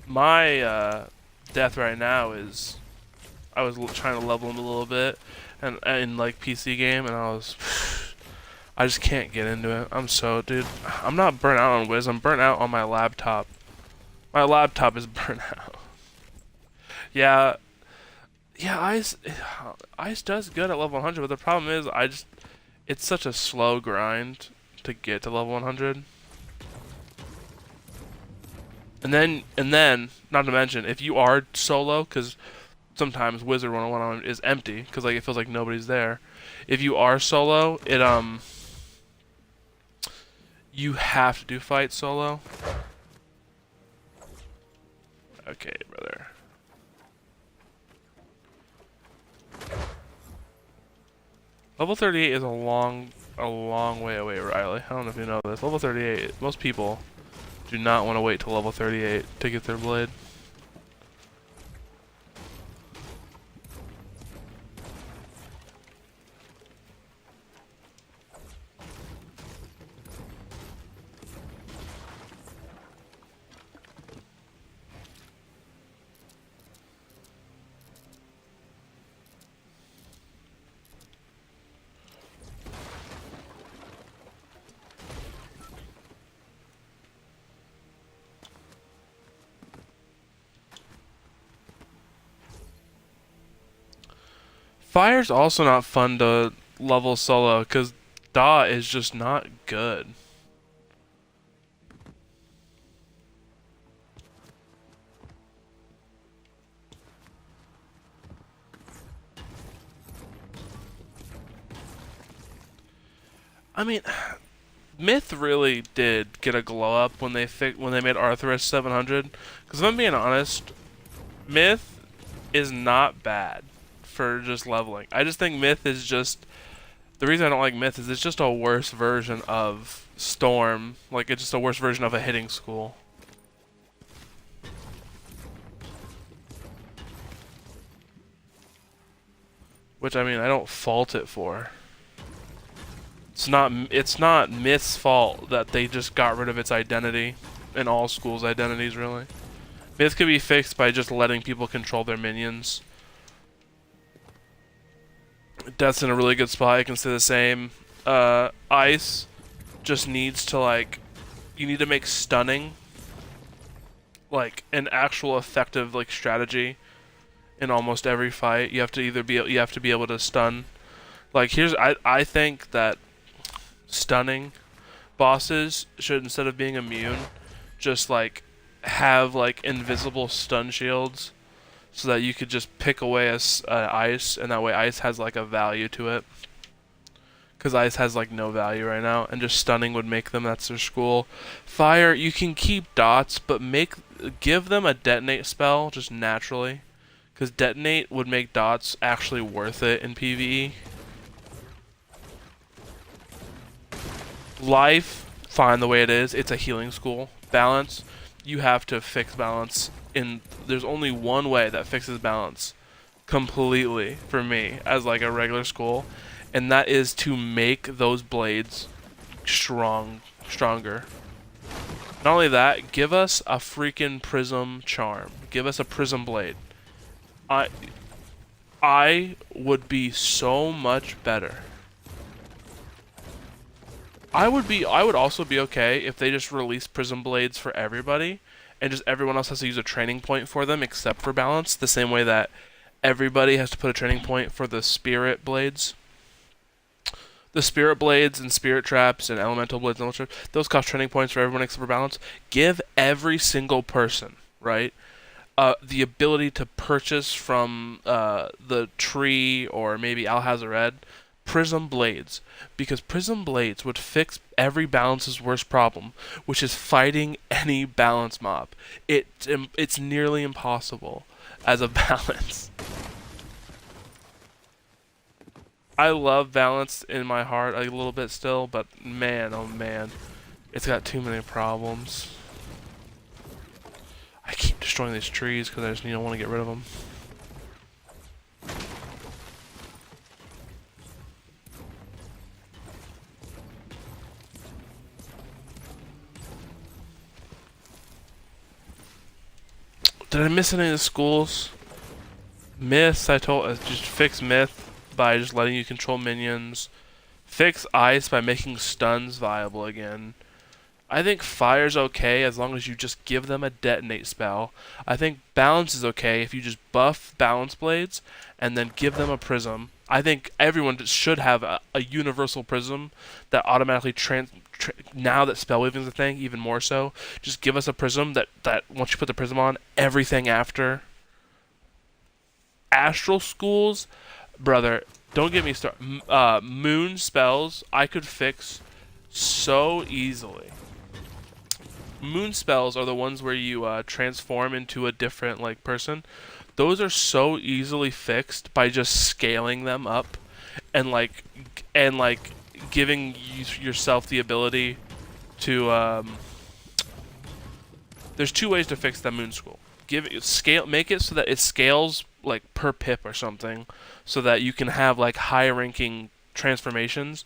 My death right now is I was trying to level him a little bit and in like PC game, and I just can't get into it. Dude, I'm not burnt out on Wiz. I'm burnt out on my laptop. My laptop is burnt out. Yeah, Ice does good at level 100, but the problem is it's such a slow grind to get to level 100. And then, not to mention, if you are solo, because sometimes Wizard 101 is empty, because like it feels like nobody's there. If you are solo, you have to do fight solo. Okay, brother. Level 38 is a long way away, Riley. I don't know if you know this. Level 38, most people Do not want to wait till level 38 to get their blade. Fire's also not fun to level solo because Da is just not good. I mean, Myth really did get a glow up when they made Arthurus 700. Because if I'm being honest, Myth is not bad for just leveling. I just think Myth is just... The reason I don't like Myth is it's just a worse version of Storm. Like, it's just a worse version of a hitting school. Which, I mean, I don't fault it for. It's not Myth's fault that they just got rid of its identity. And all schools' identities, really. Myth could be fixed by just letting people control their minions. Death's in a really good spot. I can say the same. Ice just needs to, like... You need to make stunning, like, an actual effective, like, strategy in almost every fight. You have to be able to stun. Like, I think that stunning bosses should, instead of being immune, just like have like invisible stun shields, so that you could just pick away ice, and that way ice has like a value to it. Because ice has like no value right now, and just stunning would make them. That's their school. Fire, you can keep dots, but give them a detonate spell just naturally, because detonate would make dots actually worth it in PvE. Life, fine the way it is. It's a healing school. Balance, you have to fix balance. There's only one way that fixes balance completely for me as like a regular school, and that is to make those blades stronger. Not only that, give us a freaking prism charm. Give us a prism blade. I would be so much better. I would also be okay if they just released prism blades for everybody, and just everyone else has to use a training point for them except for balance, the same way that everybody has to put a training point for the spirit blades. The spirit blades and spirit traps and elemental blades and traps, those cost training points for everyone except for balance. Give every single person, right, the ability to purchase from the tree or maybe Alhazared prism blades, because prism blades would fix every balance's worst problem, which is fighting any balance mob. It's nearly impossible as a balance. I love balance in my heart a little bit still, but man, oh man, it's got too many problems. I keep destroying these trees because I just want to get rid of them. Did I miss any of the schools? Myth, just fix Myth by just letting you control minions. Fix Ice by making stuns viable again. I think Fire's okay as long as you just give them a detonate spell. I think Balance is okay if you just buff Balance Blades and then give them a prism. I think everyone should have a universal prism that automatically now that spell weaving is a thing, even more so. Just give us a prism that once you put the prism on, everything after. Astral schools, brother, don't get me started. Moon spells I could fix so easily. Moon spells are the ones where you transform into a different like person. Those are so easily fixed by just scaling them up and giving yourself the ability to There's two ways to fix that Moon School. Make it so that it scales like per pip or something, so that you can have like high ranking transformations,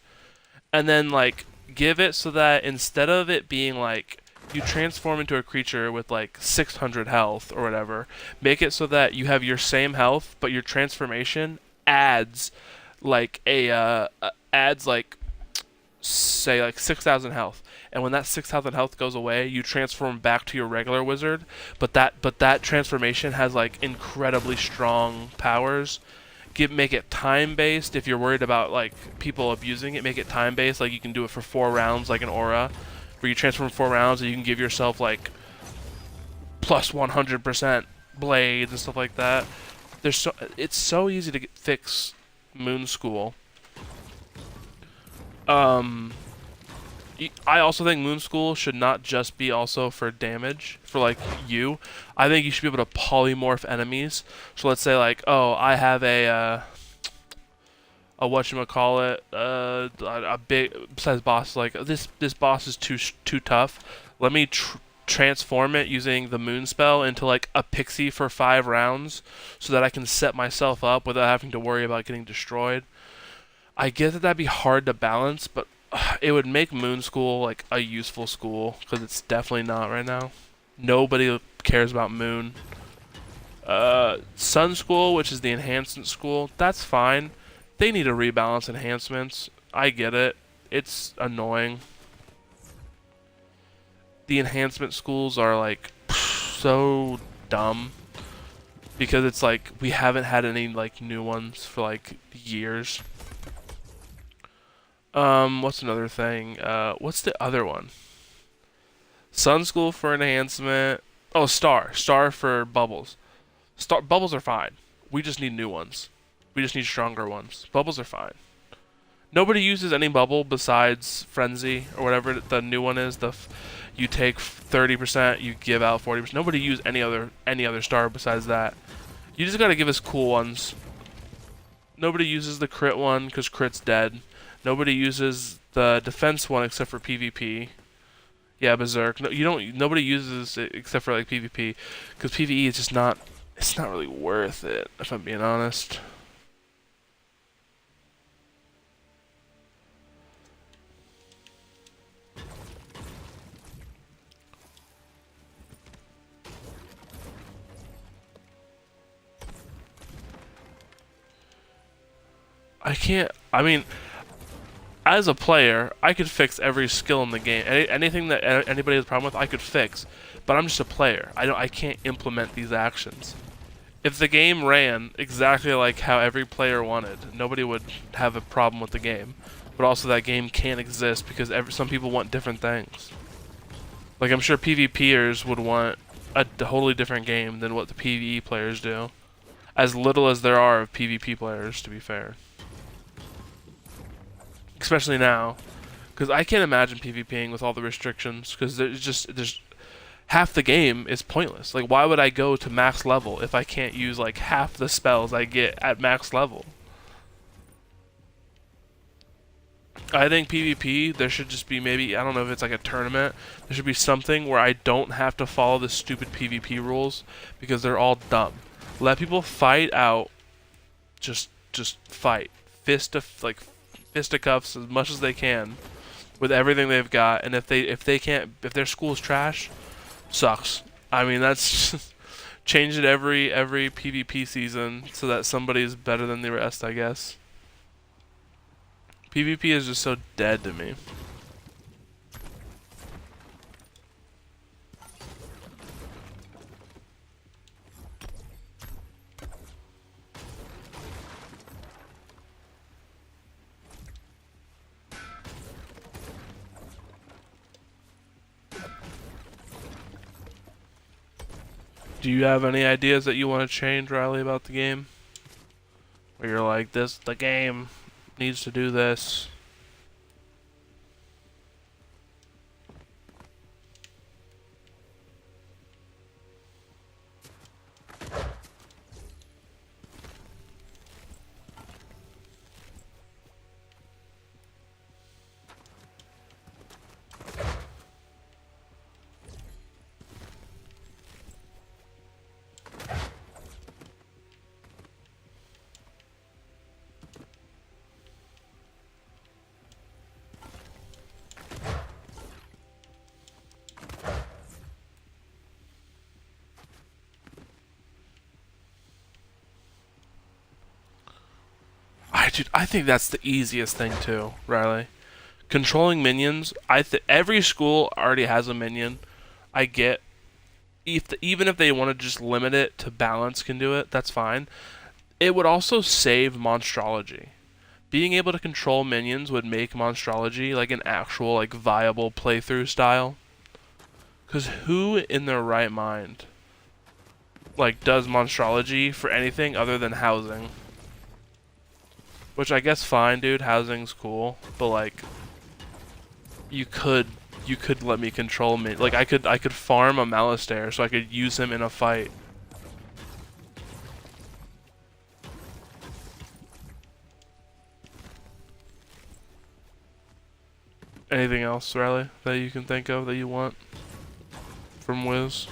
and then like give it so that instead of it being like you transform into a creature with like 600 health or whatever, make it so that you have your same health, but your transformation adds like adds like say like 6,000 health, and when that 6,000 health goes away, you transform back to your regular wizard. But that transformation has like incredibly strong powers. Make it time based. If you're worried about like people abusing it, make it time based. Like you can do it for 4 rounds, like an aura, where you transform 4 rounds, and you can give yourself like plus 100% blades and stuff like that. It's so easy to fix Moon School. I also think Moon School should not just be also for damage, for like you. I think you should be able to polymorph enemies. So let's say like, oh, I have a whatchamacallit, a big size boss, like this boss is too tough. Let me transform it using the Moon spell into like a pixie for 5 rounds, so that I can set myself up without having to worry about getting destroyed. I get that that'd be hard to balance, but it would make Moon School like a useful school, because it's definitely not right now. Nobody cares about Moon. Sun School, which is the enhancement school, that's fine. They need to rebalance enhancements. I get it. It's annoying. The enhancement schools are like so dumb, because it's like we haven't had any like new ones for like years. What's another thing? What's the other one? Sun School for enhancement. Oh, Star for bubbles. Bubbles are fine. We just need new ones. We just need stronger ones. Bubbles are fine. Nobody uses any bubble besides Frenzy or whatever the new one is. You take 30%, you give out 40%. Nobody uses any other star besides that. You just gotta give us cool ones. Nobody uses the crit one because crit's dead. Nobody uses the defense one except for PvP. Yeah, Berserk. No, nobody uses it except for like PvP, because PvE is just not. It's not really worth it, if I'm being honest. I mean, as a player, I could fix every skill in the game. Anything that anybody has a problem with, I could fix. But I'm just a player. I can't implement these actions. If the game ran exactly like how every player wanted, nobody would have a problem with the game. But also that game can't exist because some people want different things. Like I'm sure PvPers would want a totally different game than what the PvE players do. As little as there are of PvP players, to be fair. Especially now, because I can't imagine PvPing with all the restrictions, because there's half the game is pointless. Like, why would I go to max level if I can't use like half the spells I get at max level? I think PvP, there should just be maybe, I don't know if it's like a tournament, there should be something where I don't have to follow the stupid PvP rules, because they're all dumb. Let people fight out, just fight. Fisticuffs as much as they can with everything they've got, and if their school's trash, sucks. I mean, that's just change it every PvP season so that somebody's better than the rest, I guess. PvP is just so dead to me. Do you have any ideas that you want to change, Riley, about the game? Where you're like, the game needs to do this. Dude, I think that's the easiest thing too, Riley. Controlling minions. Every school already has a minion. I get even if they want to just limit it to balance can do it, that's fine. It would also save Monstrology. Being able to control minions would make Monstrology like an actual like viable playthrough style. Cause who in their right mind like does Monstrology for anything other than housing? Which I guess fine, dude, housing's cool, but like you could let me control me. Like I could farm a Malastare so I could use him in a fight. Anything else, Riley, that you can think of that you want from Wiz?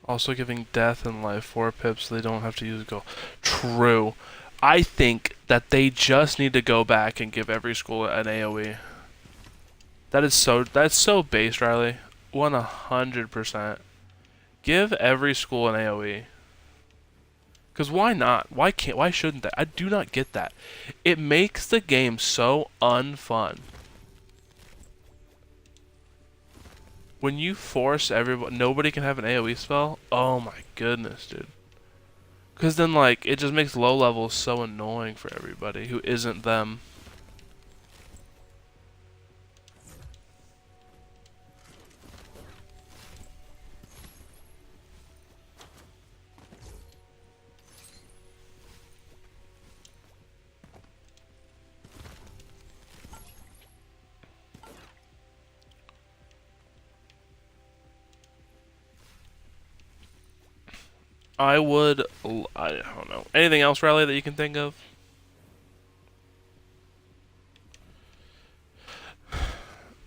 Also giving death and life 4 pips so they don't have to use go. True. I think that they just need to go back and give every school an AoE. That's so based, Riley. 100%. Give every school an AoE. Cause why not? Why shouldn't they? I do not get that. It makes the game so unfun. When you force nobody can have an AoE spell. Oh my goodness, dude. Because then, like, it just makes low levels so annoying for everybody who isn't them. I don't know. Anything else, Riley, that you can think of?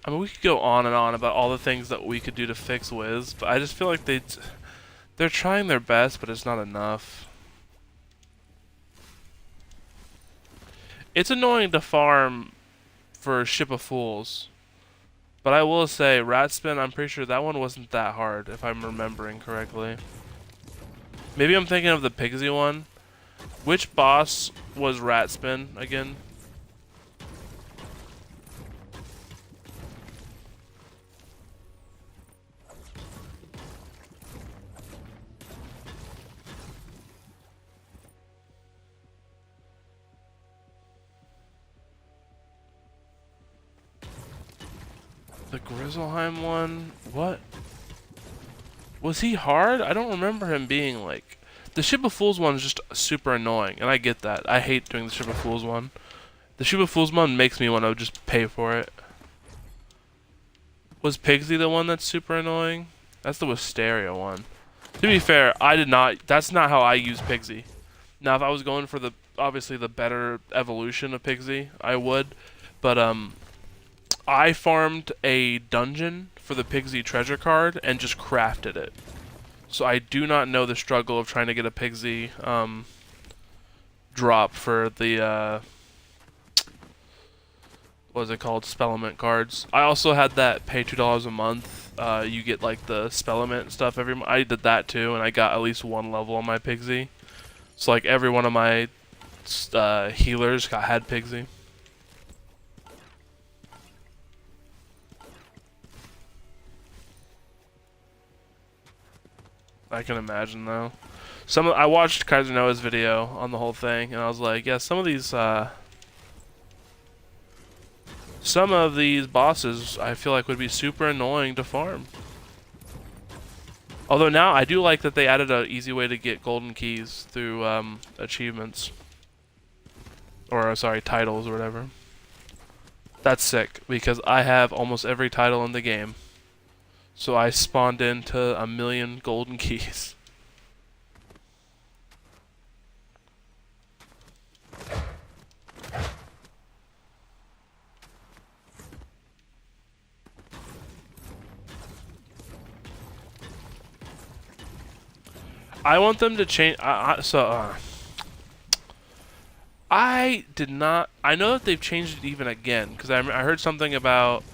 I mean, we could go on and on about all the things that we could do to fix Wiz, but I just feel like they're trying their best, but it's not enough. It's annoying to farm for Ship of Fools, but I will say, Ratspin, I'm pretty sure that one wasn't that hard, if I'm remembering correctly. Maybe I'm thinking of the Pigsy one. Which boss was Ratspin again? The Grizzleheim one? What? Was he hard? I don't remember him being like... The Ship of Fools one is just super annoying, and I get that. I hate doing the Ship of Fools one. The Ship of Fools one makes me want to just pay for it. Was Pigsy the one that's super annoying? That's the Wisteria one. To be fair, that's not how I use Pigsy. Now, if I was going for obviously the better evolution of Pigsy, I would. But, I farmed a dungeon for the Pigsy treasure card and just crafted it. So I do not know the struggle of trying to get a Pigsy drop for the what is it called? Spellament cards. I also had that pay $2 a month. You get like the Spellament stuff every month. I did that too, and I got at least 1 level on my Pigsy. So like every one of my healers had Pigsy. I can imagine though. I watched Kaiser Noah's video on the whole thing, and I was like, yeah, some of these bosses I feel like would be super annoying to farm. Although now I do like that they added an easy way to get golden keys through achievements, or sorry, titles or whatever. That's sick because I have almost every title in the game. So I spawned into 1,000,000 golden keys. I want them to change. I did not. I know that they've changed it even again because I heard something about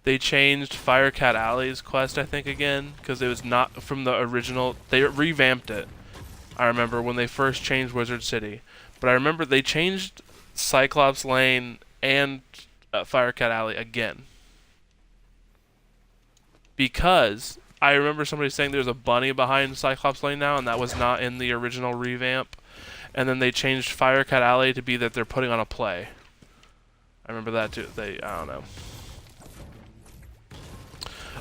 they changed Firecat Alley's quest. I think again because it was not from the original. They revamped it. I remember when they first changed Wizard City, but I remember they changed Cyclops Lane and Firecat Alley again because I remember somebody saying there's a bunny behind Cyclops Lane now, and that was not in the original revamp. And then they changed Firecat Alley to be that they're putting on a play. I remember that too. I don't know.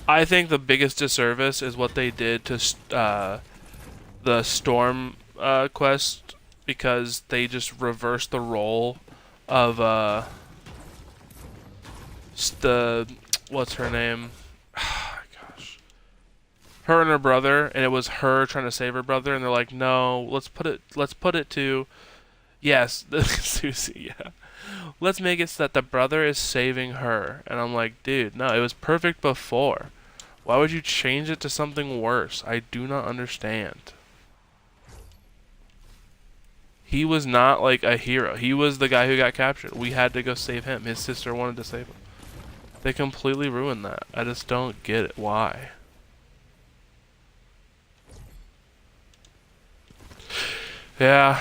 I think the biggest disservice is what they did to the Storm quest because they just reversed the role of what's her name? Gosh. Her and her brother, and it was her trying to save her brother, and they're like, no, let's put it to, yes, Susie, yeah. Let's make it so that the brother is saving her. And I'm like, dude, no, it was perfect before. Why would you change it to something worse? I do not understand. He was not like a hero. He was the guy who got captured. We had to go save him. His sister wanted to save him. They completely ruined that. I just don't get it. Why? Yeah.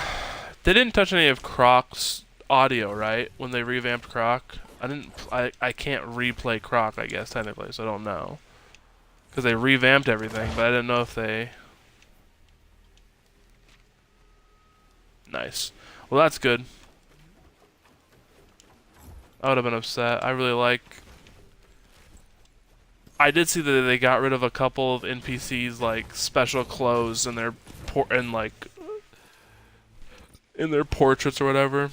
They didn't touch any of Croc's audio, right? When they revamped Croc. I can't replay Croc, I guess, technically, so I don't know. Because they revamped everything, but I didn't know if they... Nice. Well, that's good. I would have been upset. I really like... I did see that they got rid of a couple of NPCs, like, special clothes in their... in their portraits or whatever.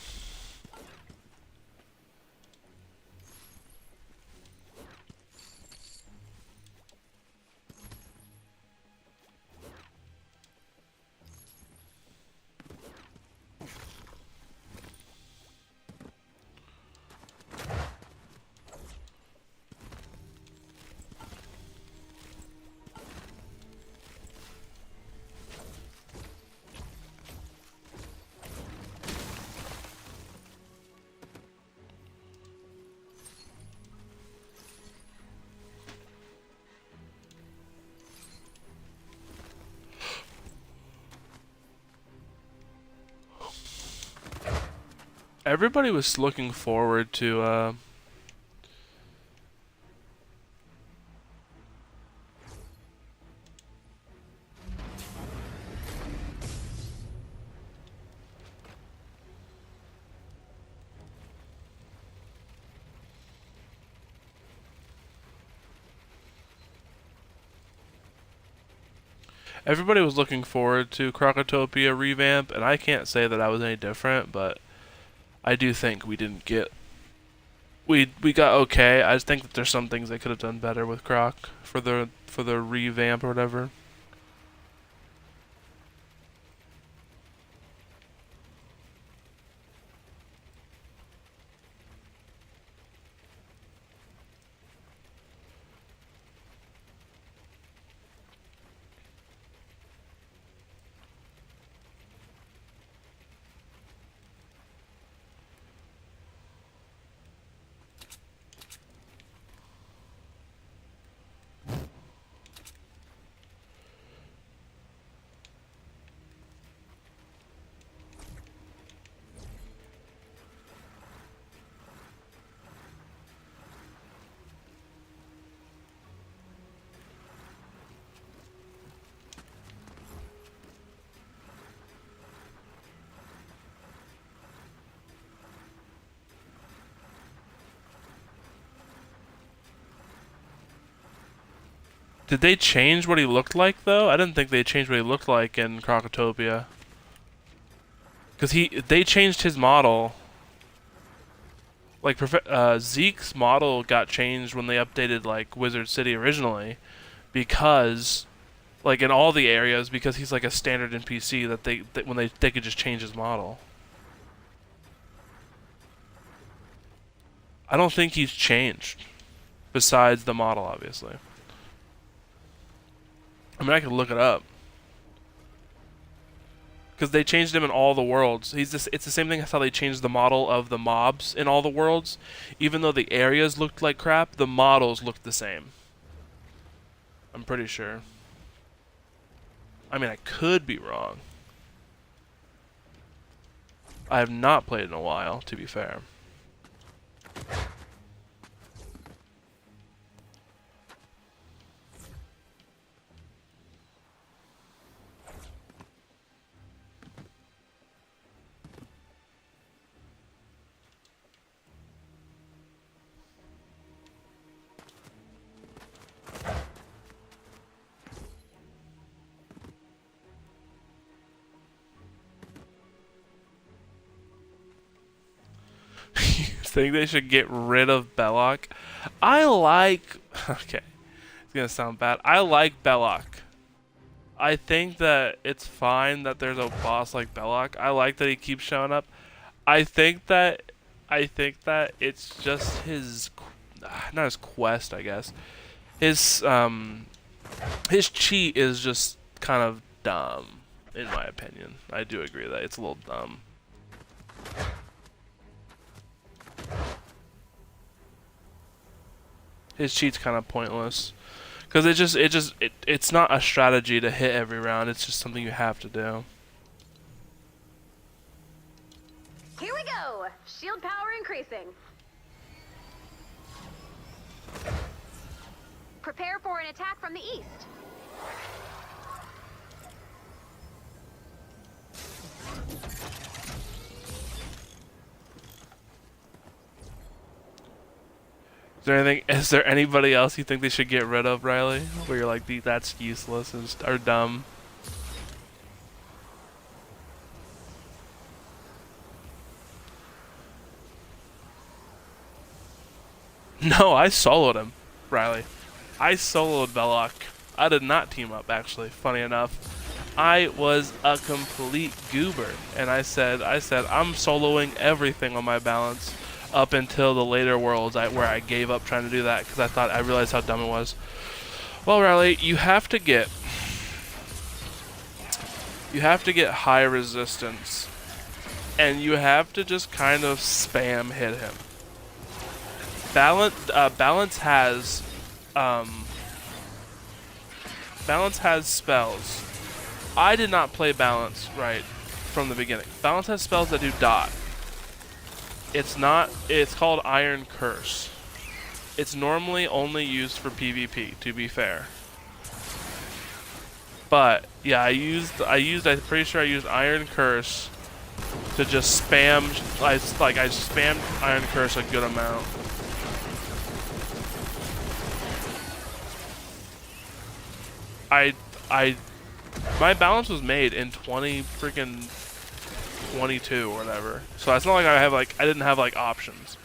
Everybody was looking forward to, everybody was looking forward to Crocotopia revamp, and I can't say that I was any different, but I do think we didn't get... We got okay. I just think that there's some things they could have done better with Croc for the revamp or whatever. Did they change what he looked like, though? I didn't think they changed what he looked like in Crocotopia. Because they changed his model. Like, Zeke's model got changed when they updated, like, Wizard City originally. Because, like, in all the areas, because he's, like, a standard NPC that they could just change his model. I don't think he's changed. Besides the model, obviously. I mean, I could look it up. Because they changed him in all the worlds. It's the same thing as how they changed the model of the mobs in all the worlds. Even though the areas looked like crap, the models looked the same. I'm pretty sure. I mean, I could be wrong. I have not played in a while, to be fair. Think they should get rid of Belloc? I like... Okay, it's gonna sound bad. I like Belloc. I think that it's fine that there's a boss like Belloc. I like that he keeps showing up. I think that it's just his... Not his quest, I guess. His cheat is just kind of dumb, in my opinion. I do agree that it's a little dumb. His cheat's kind of pointless, because it's not a strategy to hit every round. It's just something you have to do. Here we go. Shield power increasing. Prepare for an attack from the east. Is there anybody else you think they should get rid of, Riley? Where you're like, that's useless or dumb? No, I soloed him, Riley. I soloed Belloc. I did not team up, actually, funny enough. I was a complete goober, and I said I'm soloing everything on my balance up until the later worlds where I gave up trying to do that because I realized how dumb it was. Well, Riley, you have to get high resistance, and you have to just kind of spam hit him. Balance has spells. I did not play Balance right from the beginning. Balance has spells that do dot. It's called Iron Curse. It's normally only used for PvP, to be fair. But yeah, I'm pretty sure I used Iron Curse to just spam. I spammed Iron Curse a good amount. My balance was made in 22 or whatever. So it's not like I didn't have like options.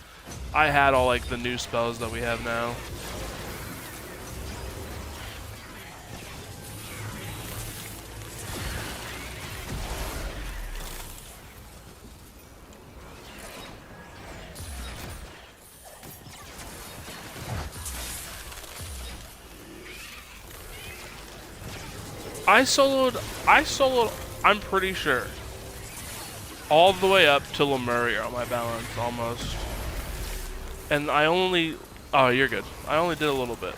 I had all like the new spells that we have now. I soloed, I'm pretty sure, all the way up to Lemuria on my balance, almost. And oh, you're good. I only did a little bit.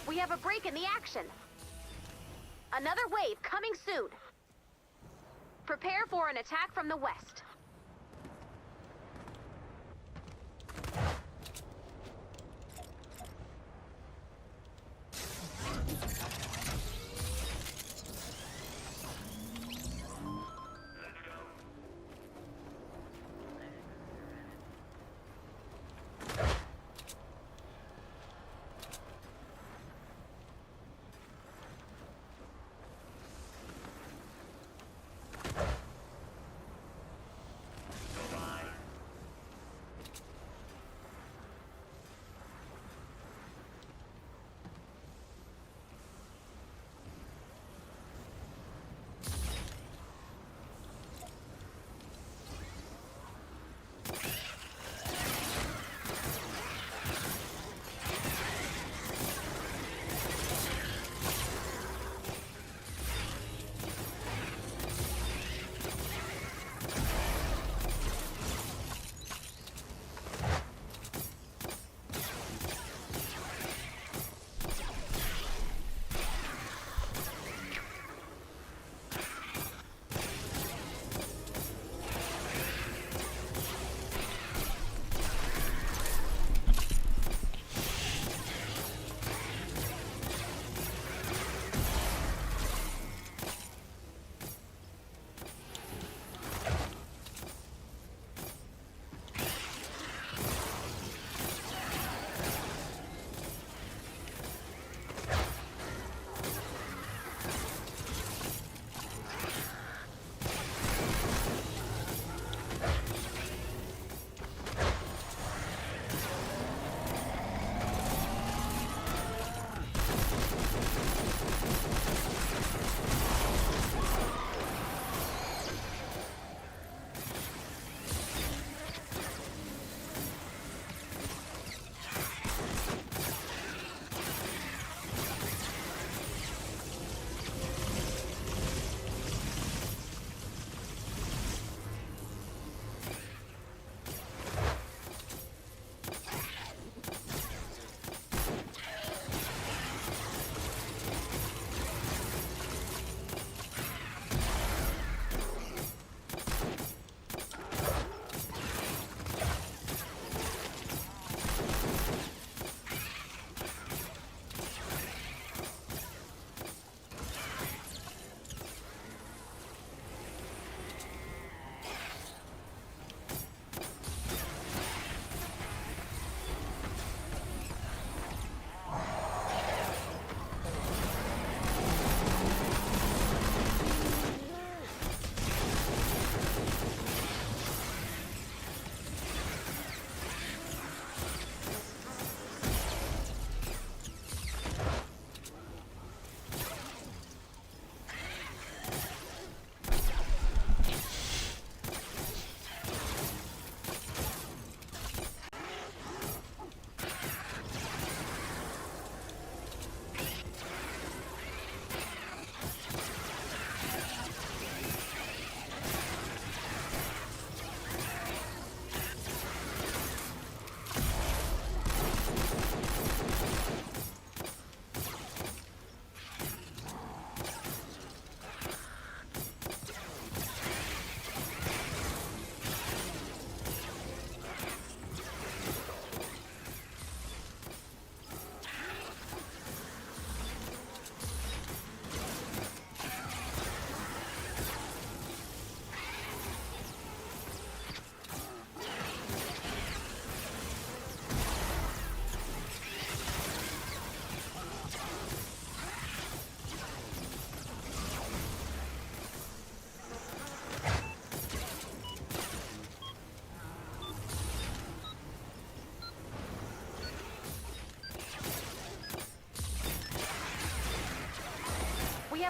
We have a break in the action. Another wave coming soon. Prepare for an attack from the west.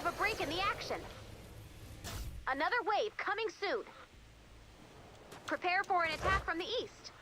have a break in the action. Another wave coming soon. Prepare for an attack from the east.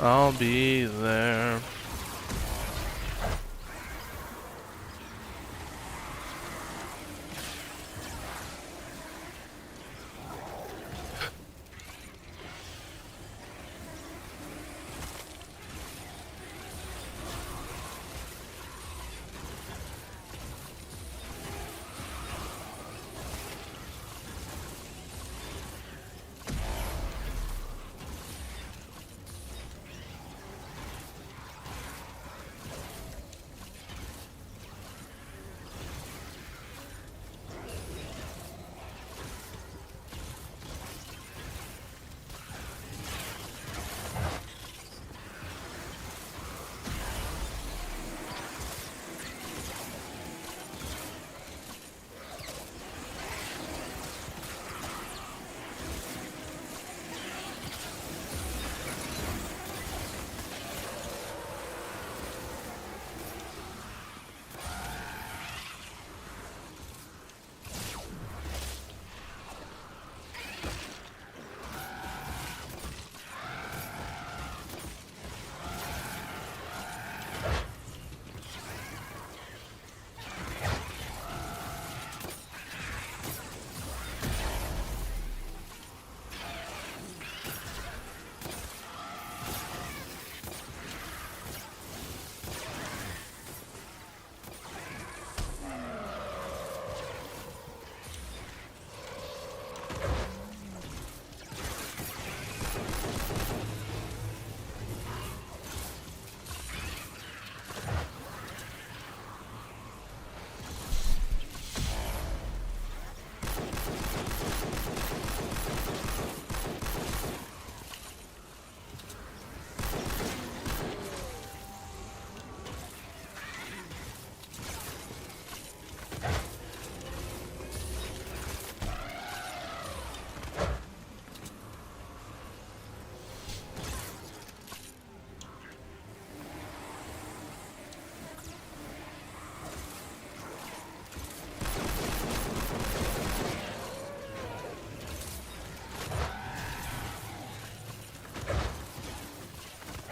I'll be there.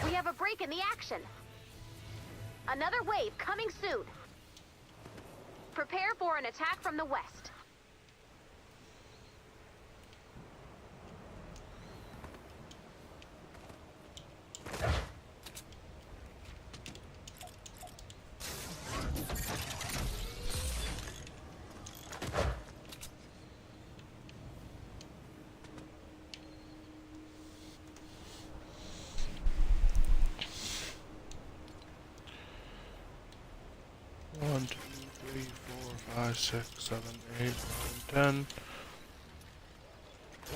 We have a break in the action. Another wave coming soon. Prepare for an attack from the west. One, 2, 3, 4, 5, 6, 7, 8, 9, 10.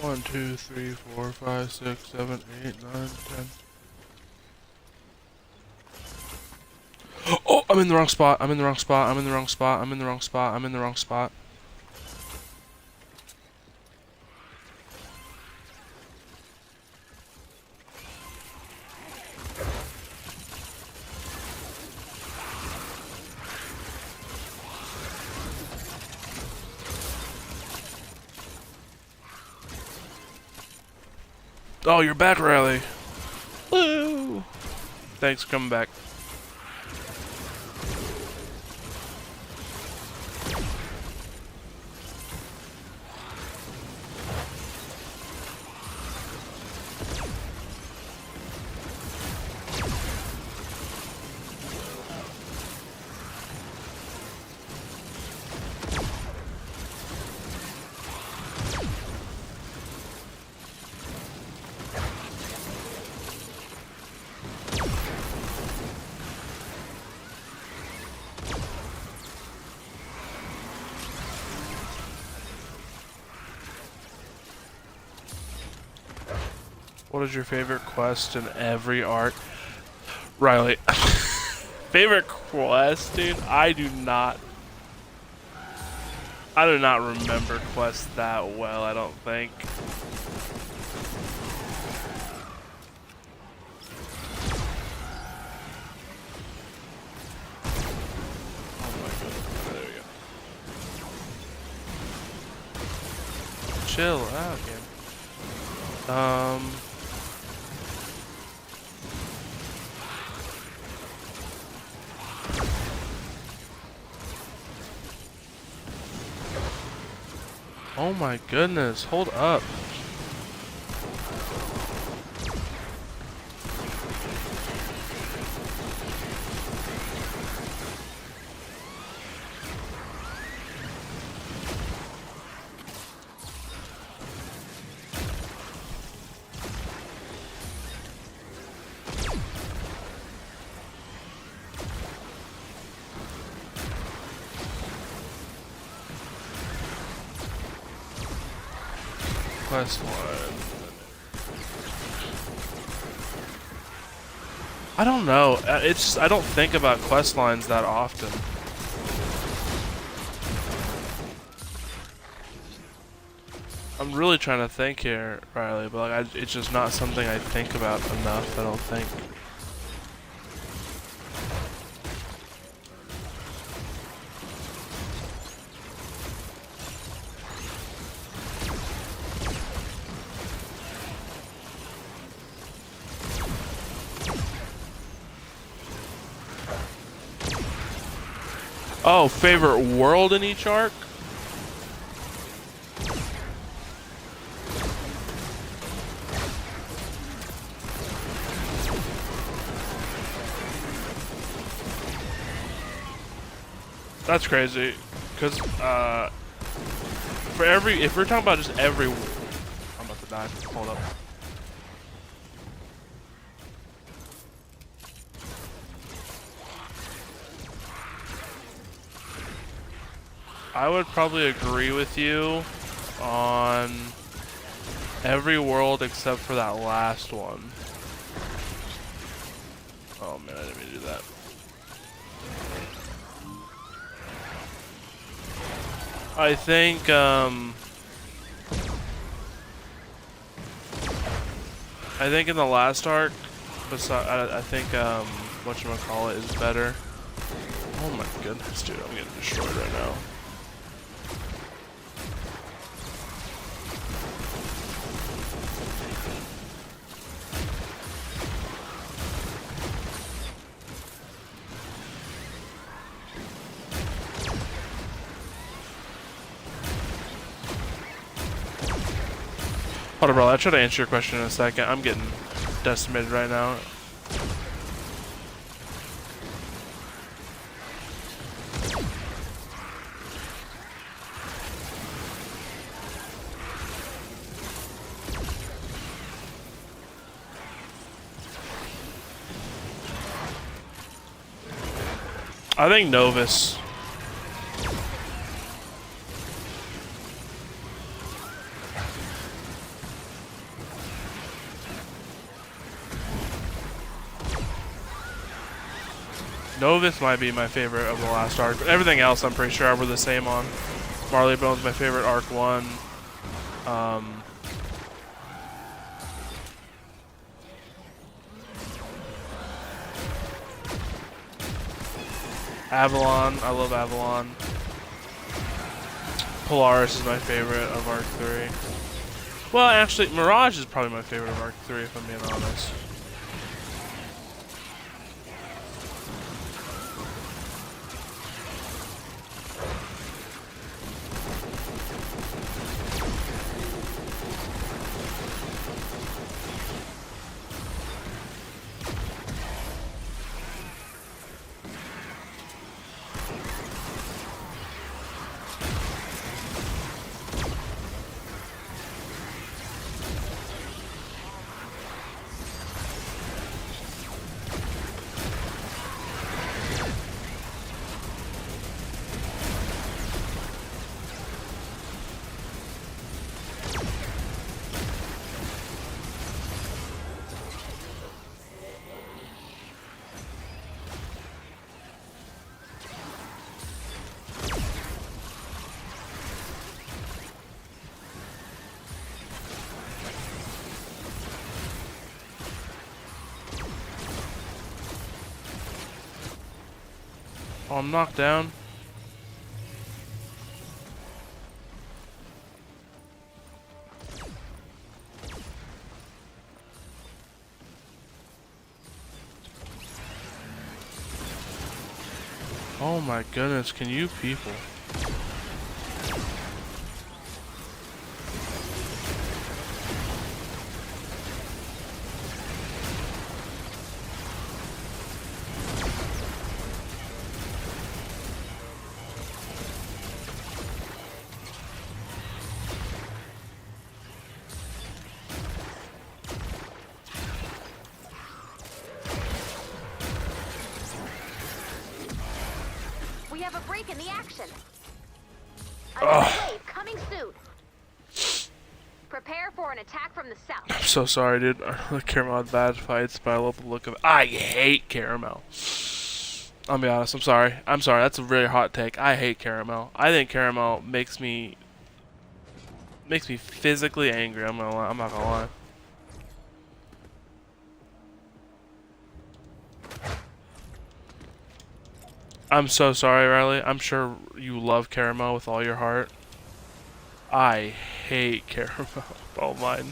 1, 2, 3, 4, 5, 6, 7, 8, 9, 10. Oh, I'm in the wrong spot. I'm in the wrong spot. I'm in the wrong spot. I'm in the wrong spot. I'm in the wrong spot. Oh, you're back, Riley. Woo! Thanks for coming back. What is your favorite quest in every arc? Riley. Favorite quest, dude? I do not remember quests that well, I don't think. Oh my goodness. There we go. chill out, game. Oh my goodness, hold up. Quest line. I don't know. It's just, I don't think about quest lines that often. I'm really trying to think here, Riley, but like it's just not something I think about enough, I don't think. Oh, favorite world in each arc? That's crazy, because for every, if we're talking about just every, I'm about to die, hold up. I would probably agree with you on every world except for that last one. Oh man, I didn't mean to do that. I think in the last arc, I think whatchamacallit is better. Oh my goodness, dude, I'm getting destroyed right now. Hold on, bro. I'll try to answer your question in a second. I'm getting decimated right now. I think Novus. Novus might be my favorite of the last arc, but everything else I'm pretty sure we're the same on. Marley Bone's my favorite arc 1. Avalon, I love Avalon. Polaris is my favorite of arc 3. Well, actually, Mirage is probably my favorite of arc 3 if I'm being honest. Oh, I'm knocked down. Oh my goodness, can you people? We have a break in the action. Another wave coming soon. Prepare for an attack from the south. I'm so sorry, dude. Caramel had bad fights, but I love the look of it. I hate Caramel. I'll be honest. I'm sorry. I'm sorry. That's a really hot take. I hate Caramel. I think Caramel makes me physically angry. I'm not gonna lie. I'm so sorry, Riley. I'm sure you love Caramel with all your heart. I hate Caramel with all mine.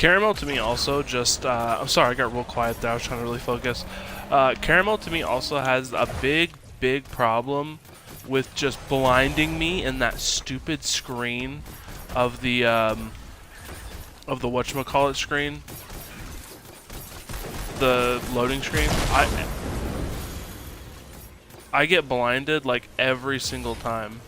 Caramel to me also just, I'm sorry, I got real quiet there. I was trying to really focus. Caramel to me also has a big problem with just blinding me in that stupid screen of the whatchamacallit screen. The loading screen. I get blinded like every single time.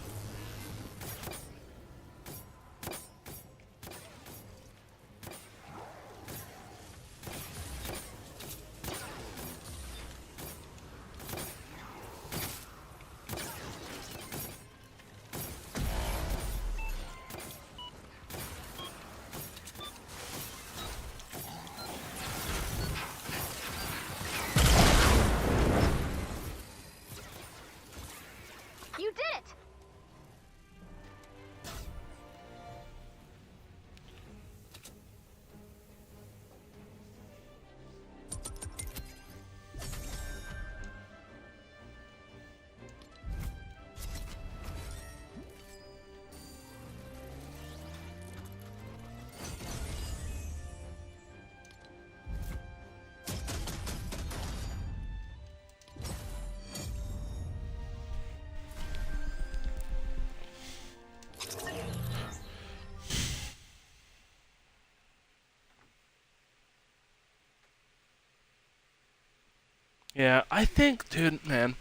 Yeah, I think, dude, man,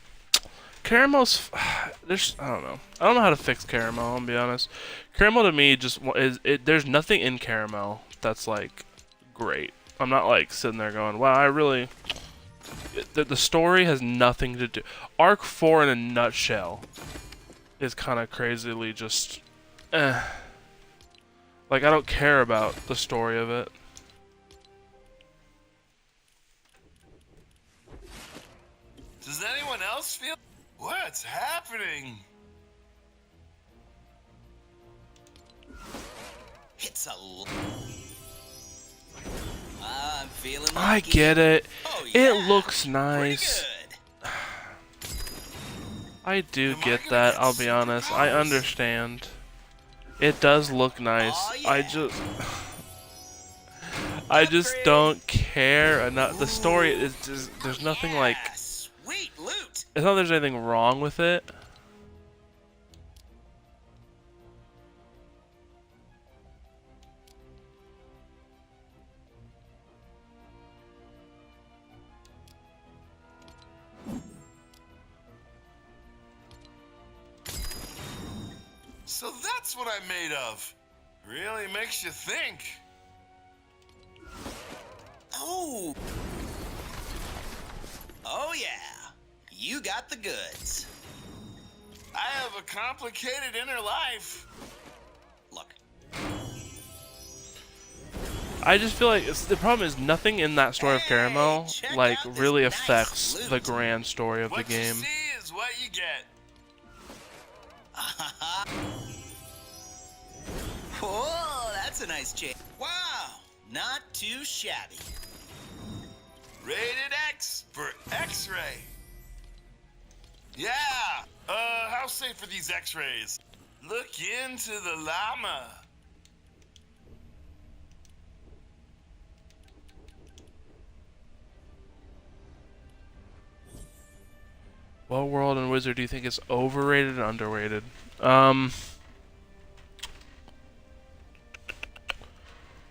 Caramel's. There's, I don't know. I don't know how to fix Caramel. I'll be honest. Caramel to me just is it. There's nothing in Caramel that's like great. I'm not like sitting there going, wow, I really. The story has nothing to do. Arc 4 in a nutshell is kind of crazily just. Eh. Like, I don't care about the story of it. Does anyone else feel? What's happening? It's a. I'm feeling. I lucky. get it. Oh, It yeah. looks Pretty nice. good. I do Am I get gonna that, get I'll be honest. I superpowers? understand. It does look nice. Aw, I yeah. just I just Upgrade. don't care enough. The story is just there's nothing Yeah, like sweet loot. it's not that there's anything wrong with it. So that's what I'm made of. Really makes you think. Oh. Oh yeah. You got the goods. I have a complicated inner life. Look. I just feel like the problem is nothing in that story of Caramel check like out this really nice affects loot. the grand story of What the you game. see is what you get. Whoa, that's a nice chain. Wow, not too shabby. Rated X for X-ray. Yeah. How safe are these X-rays? Look into the llama. What world and wizard do you think is overrated and underrated?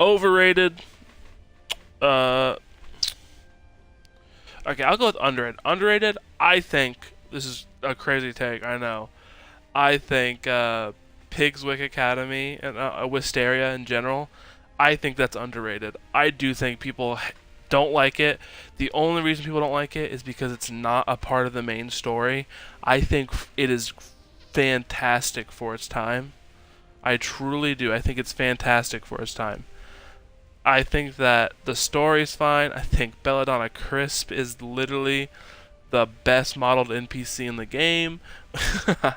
Overrated. Okay, I'll go with underrated. Underrated, I think, this is a crazy take, I know. I think Pigswick Academy and Wisteria in general, I think that's underrated. I do think people don't like it. The only reason people don't like it is because it's not a part of the main story. I think it is fantastic for its time. I truly do. I think it's fantastic for its time. I think that the story's fine. I think Belladonna Crisp is literally the best modeled NPC in the game. I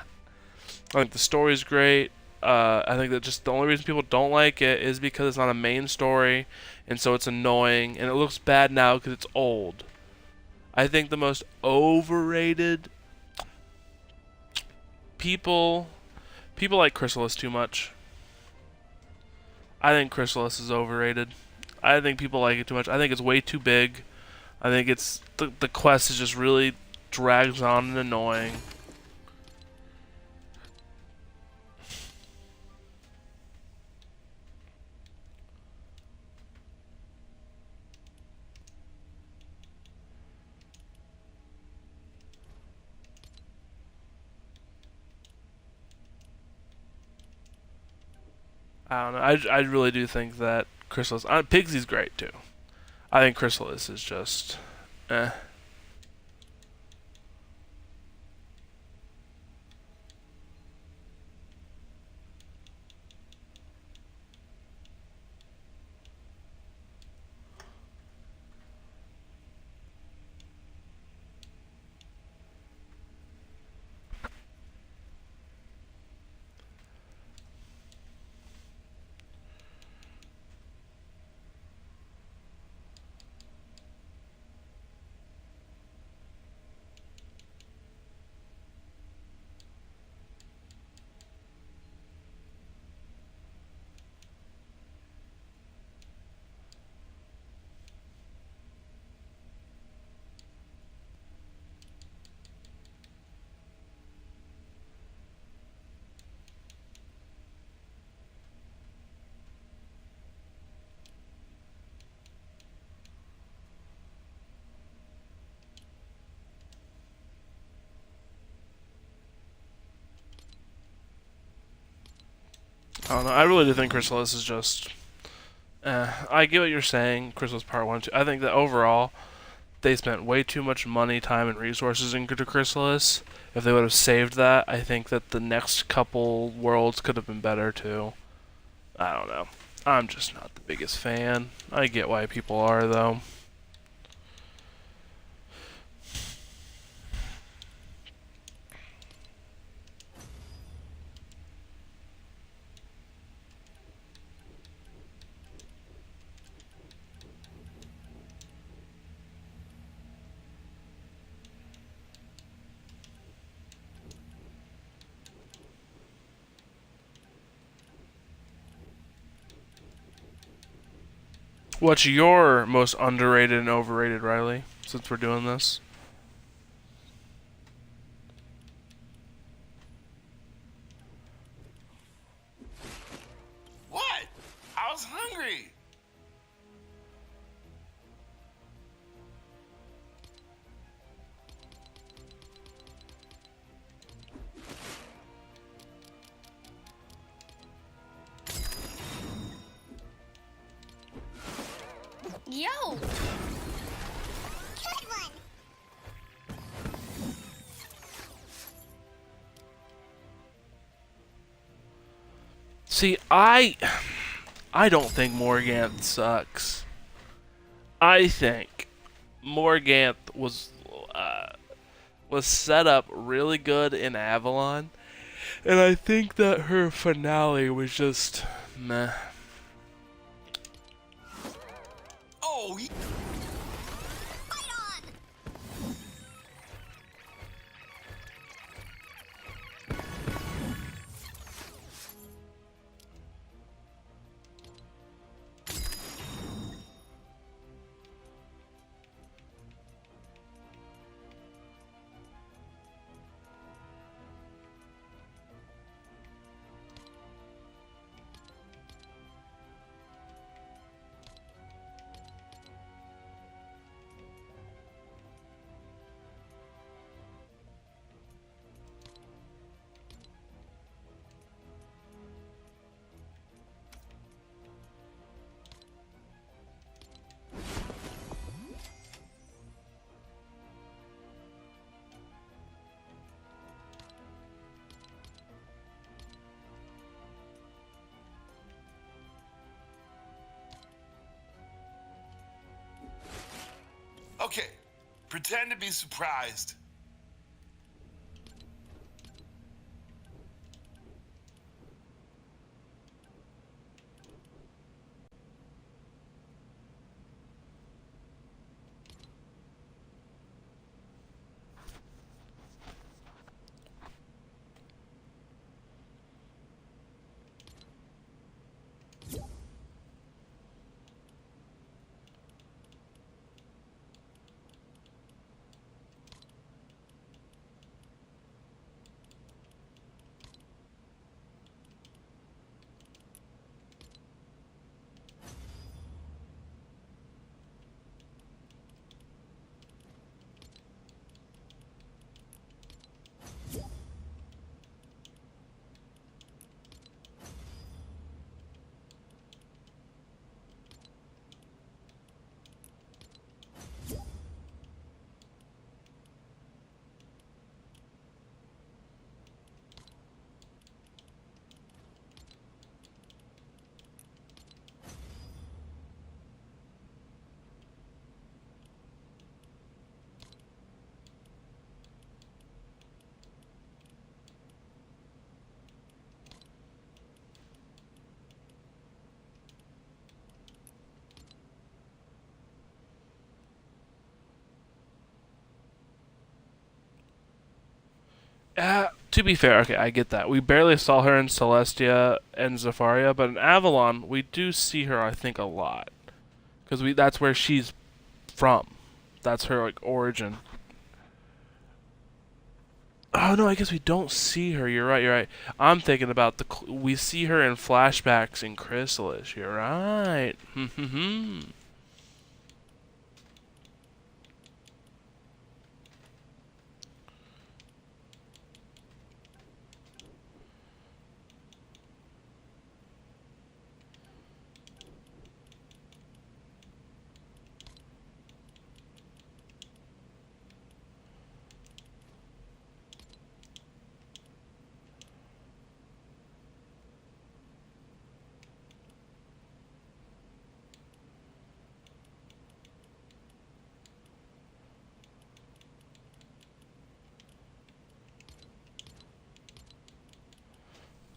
think the story's great. I think that just the only reason people don't like it is because it's not a main story, and so it's annoying, and it looks bad now because it's old. I think the most overrated people like Chrysalis too much. I think Chrysalis is overrated. I think people like it too much. I think it's way too big. I think it's the quest is just really drags on and annoying. I don't know. I really do think that Chrysalis. Pigsy's great too. I think Chrysalis is just, eh. I don't know. I really do think Chrysalis is just. I get what you're saying, Chrysalis Part 1 2. I think that overall, they spent way too much money, time, and resources into Chrysalis. If they would have saved that, I think that the next couple worlds could have been better too. I don't know. I'm just not the biggest fan. I get why people are, though. What's your most underrated and overrated, Riley, since we're doing this? What? I was hungry. Yo! See, I don't think Morganth sucks. I think Morganth was set up really good in Avalon, and I think that her finale was just meh. Oh, Okay, pretend to be surprised. To be fair, okay, I get that. We barely saw her in Celestia and Zafaria, but in Avalon, we do see her, I think, a lot. Because that's where she's from. That's her, like, origin. Oh, no, I guess we don't see her. You're right. I'm thinking about we see her in flashbacks in Chrysalis. You're right.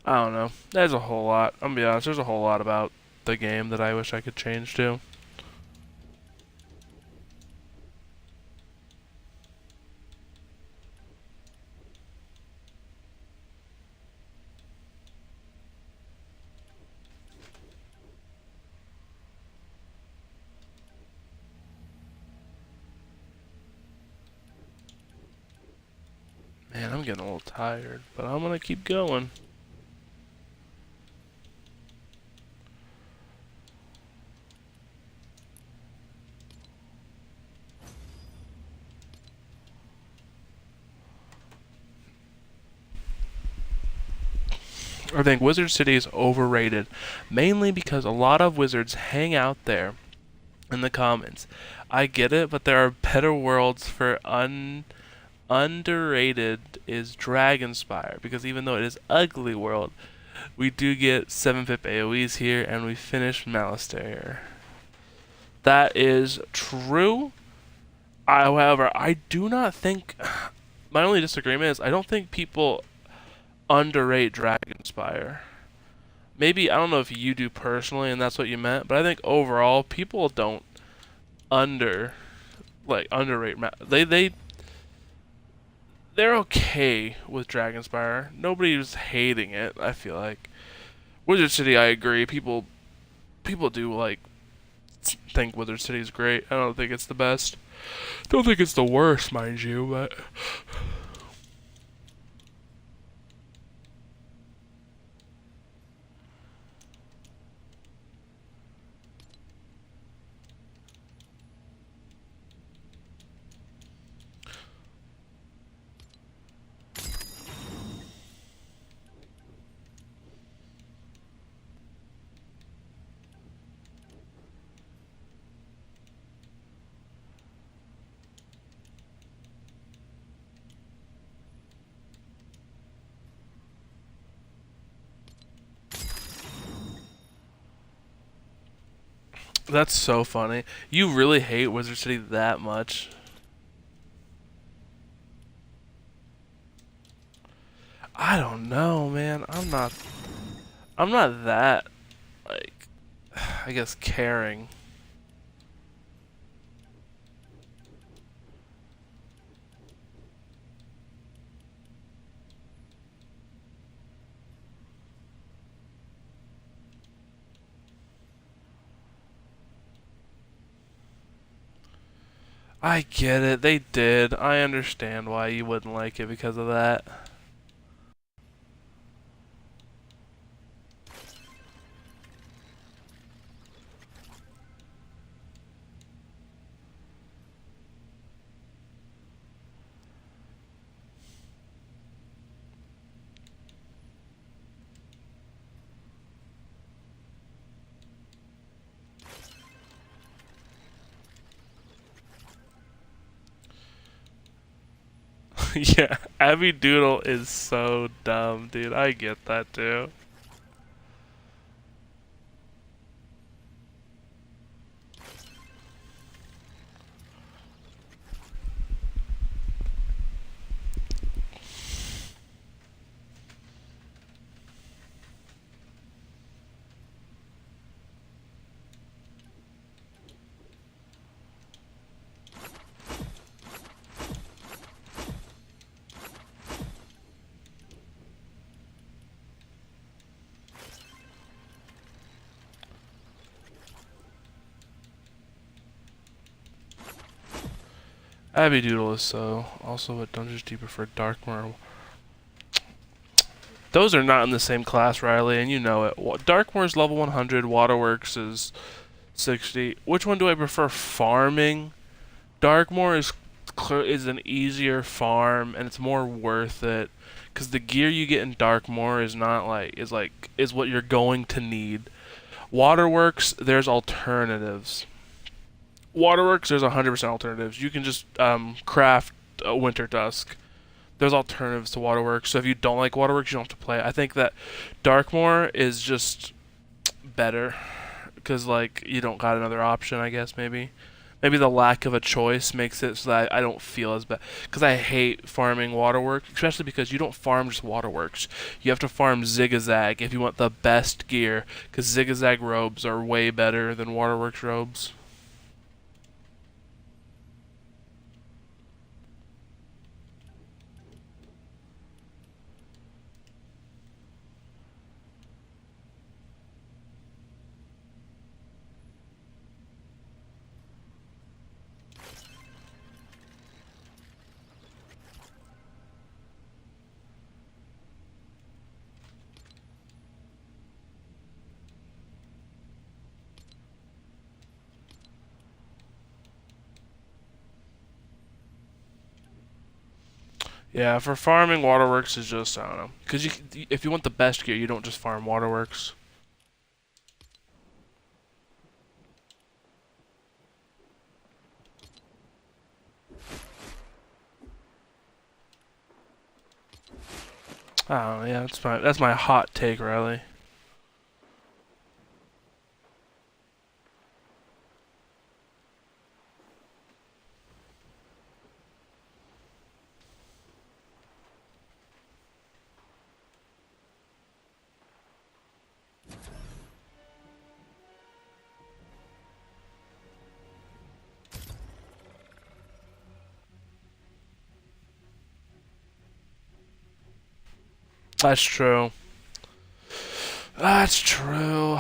I don't know. There's a whole lot. I'm gonna be honest. There's a whole lot about the game that I wish I could change to. Man, I'm getting a little tired, but I'm gonna keep going. I think Wizard City is overrated, mainly because a lot of wizards hang out there in the commons. I get it, but there are better worlds for underrated is Dragonspire, because even though it is ugly world, we do get 7-pip AoEs here, and we finish Malastare. That is true. However, I do not think... My only disagreement is I don't think people underrate Dragonspire. Maybe, I don't know if you do personally and that's what you meant, but I think overall people don't underrate they're okay with Dragonspire. Nobody's hating it, I feel like. Wizard City, I agree. People do like think Wizard City is great. I don't think it's the best. Don't think it's the worst, mind you, but that's so funny. You really hate Wizard City that much? I don't know, man. I'm not that, like, I guess, caring. I get it. They did. I understand why you wouldn't like it because of that. Yeah, Abby Doodle is so dumb, dude. I get that too. Abby Doodle is so. Also, what dungeons do you prefer, Darkmoor? Those are not in the same class, Riley, and you know it. Darkmoor's level 100, Waterworks is 60. Which one do I prefer farming? Darkmoor is an easier farm, and it's more worth it, because the gear you get in Darkmoor is not is what you're going to need. Waterworks, there's alternatives. Waterworks, there's 100% alternatives. You can just craft a Winter Dusk. There's alternatives to Waterworks, so if you don't like Waterworks, you don't have to play it. I think that Darkmoor is just better, because, like, you don't got another option, I guess, maybe. Maybe the lack of a choice makes it so that I don't feel as bad. Because I hate farming waterworks, especially because you don't farm just waterworks. You have to farm zigzag if you want the best gear, because zigzag robes are way better than waterworks robes. Yeah, for farming, waterworks is just, I don't know. Because if you want the best gear, you don't just farm waterworks. I don't know, yeah, that's my hot take, Riley. That's true. That's true.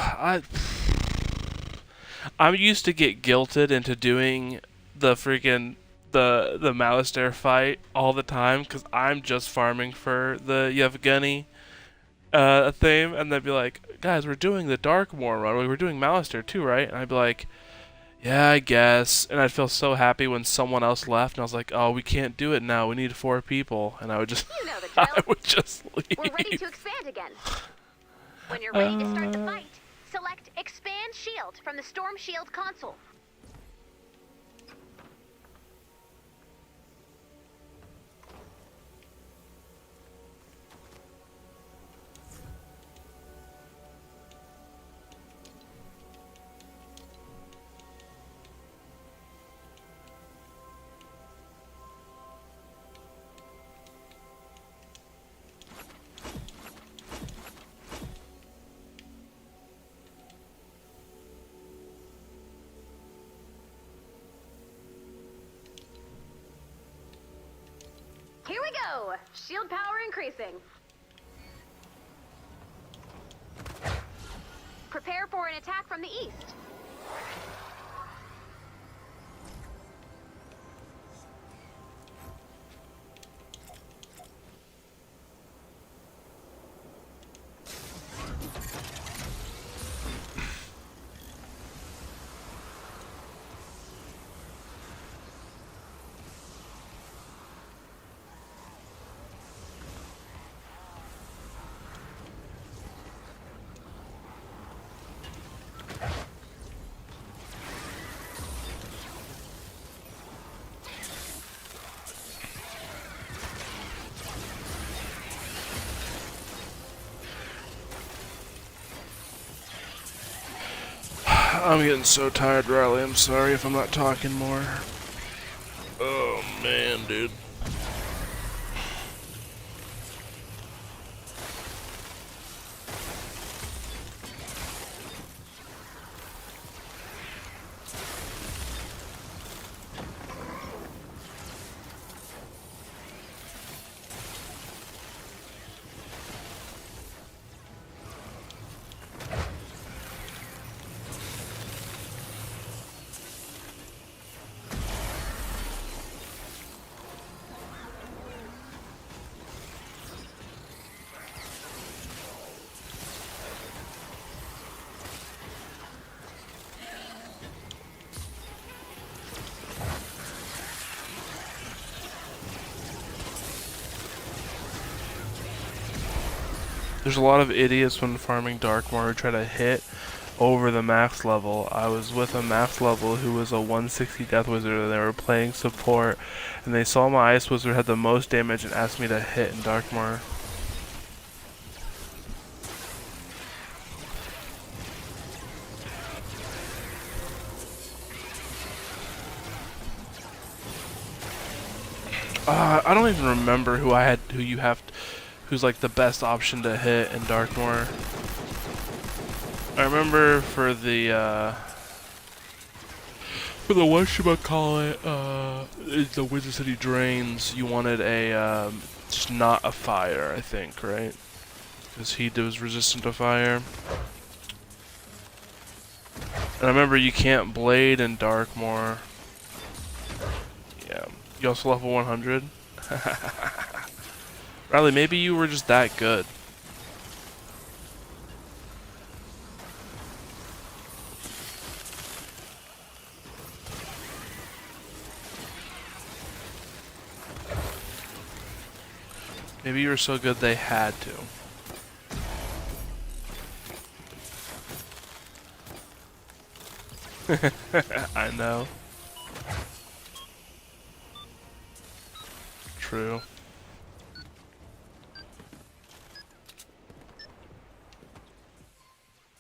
I'm used to get guilted into doing the freaking the Malistaire fight all the time because I'm just farming for the Yevgeny theme, and they'd be like, "Guys, we're doing the Darkmoor run. We're doing Malistaire too, right?" And I'd be like, "Yeah, I guess." And I'd feel so happy when someone else left, and I was like, "Oh, we can't do it now. We need 4 people." And I would just, You know the drill. I would just leave. We're ready to expand again. When you're ready to start the fight, select Expand Shield from the Storm Shield console. Here we go! Shield power increasing. Prepare for an attack from the east. I'm getting so tired, Riley. I'm sorry if I'm not talking more. Oh man, dude. There's a lot of idiots when farming Darkmoor who try to hit over the max level. I was with a max level who was a 160 Death Wizard, and they were playing support, and they saw my Ice Wizard had the most damage and asked me to hit in Darkmoor. I don't even remember who's like the best option to hit in Darkmoor. I remember for the whatchamacallit, the Wizard City Drains, you wanted a just not a fire, I think, right? Because he was resistant to fire. And I remember you can't blade in Darkmoor. Yeah. You also level 100? Riley, maybe you were just that good. Maybe you were so good they had to. I know. True.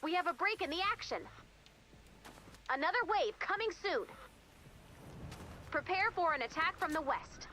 We have a break in the action. Another wave coming soon. Prepare for an attack from the west.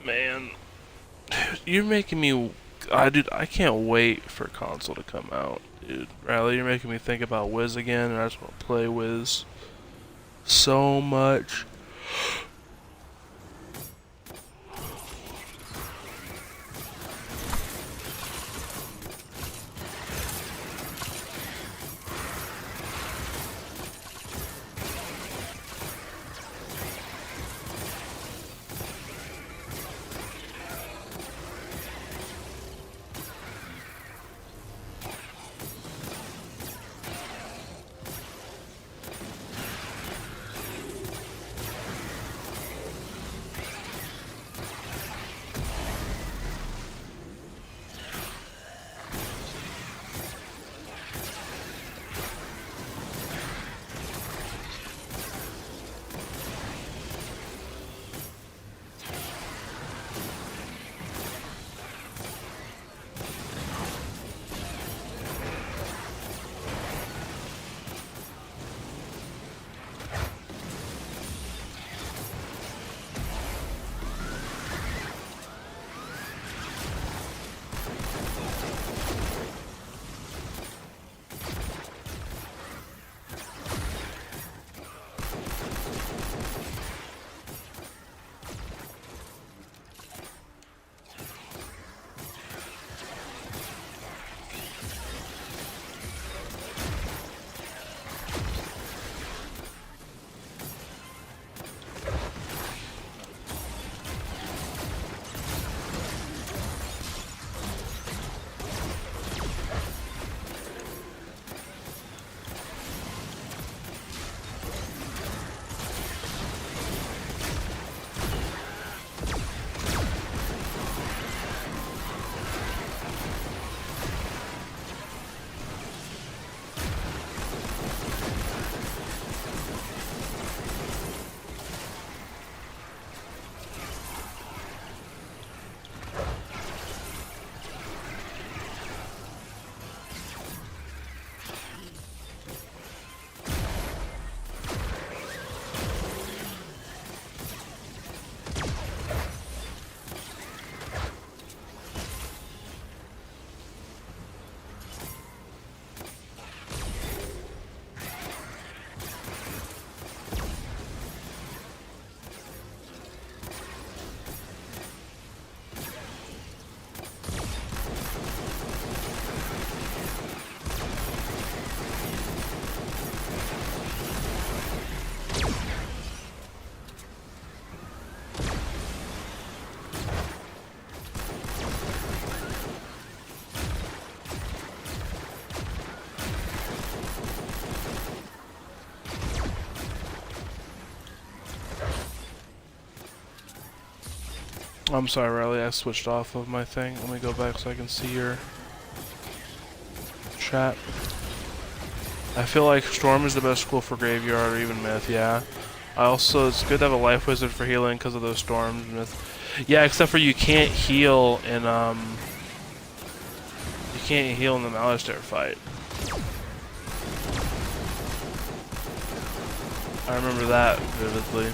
Man, you're making me. Dude, I can't wait for console to come out, dude. Riley, you're making me think about Wiz again, and I just want to play Wiz so much. I'm sorry, Riley, I switched off of my thing. Let me go back so I can see your chat. I feel like Storm is the best school for Graveyard or even Myth, yeah. It's good to have a Life Wizard for healing because of those Storms, Myth. Yeah, except for you can't heal in, you can't heal in the Malistaire fight. I remember that vividly.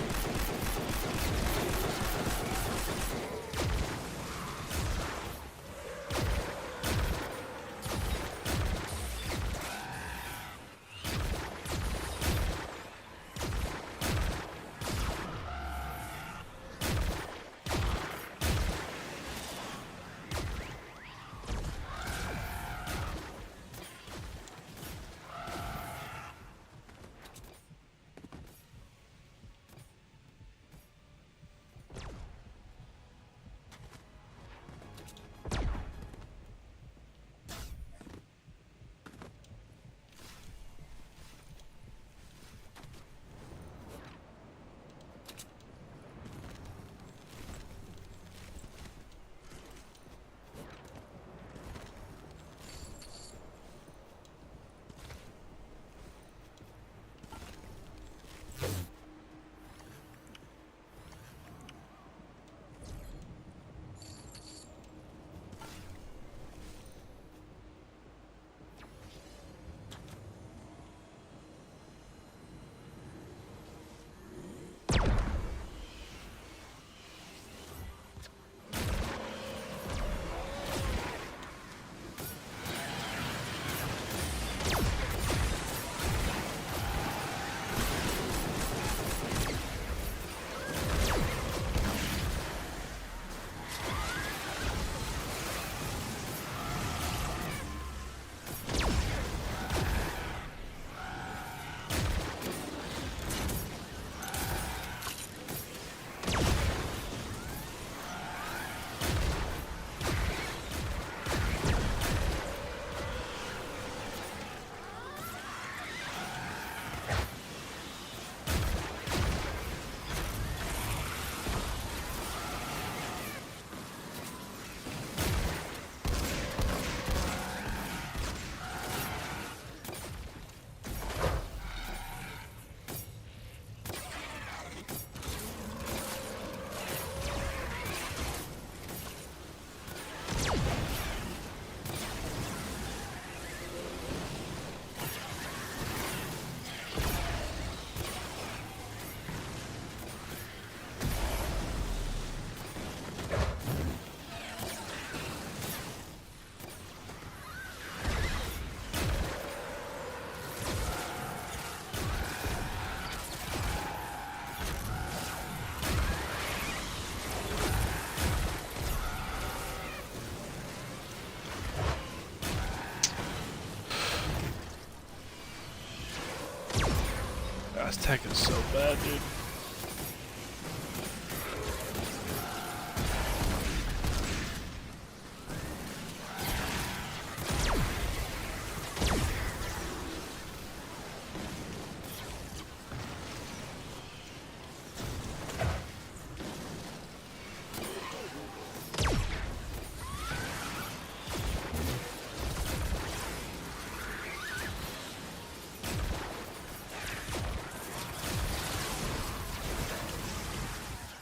This tech is so bad, dude.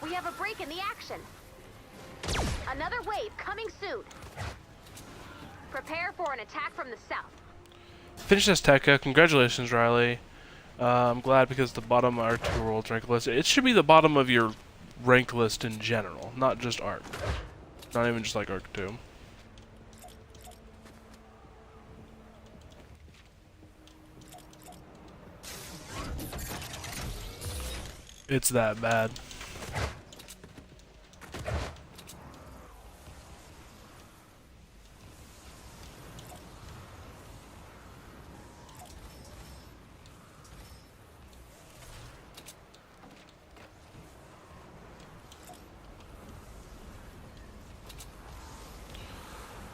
We have a break in the action. Another wave coming soon. Prepare for an attack from the south. Finish this Tekka. Congratulations, Riley. I'm glad because the bottom are 2 worlds rank list. It should be the bottom of your rank list in general, not just Arc. Not even just like Arc 2. It's that bad.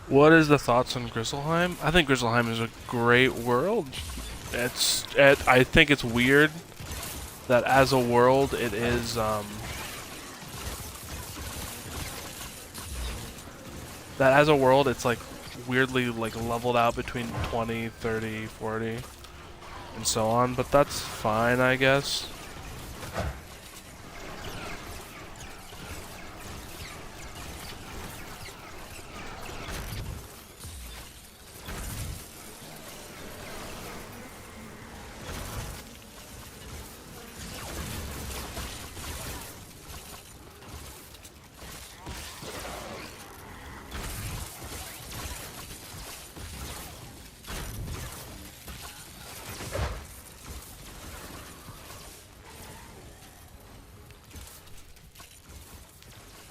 What is the thoughts on Grizzleheim? I think Grizzleheim is a great world. I think it's weird that as a world it is that as a world, it's like weirdly like leveled out between 20, 30, 40, and so on, but that's fine, I guess.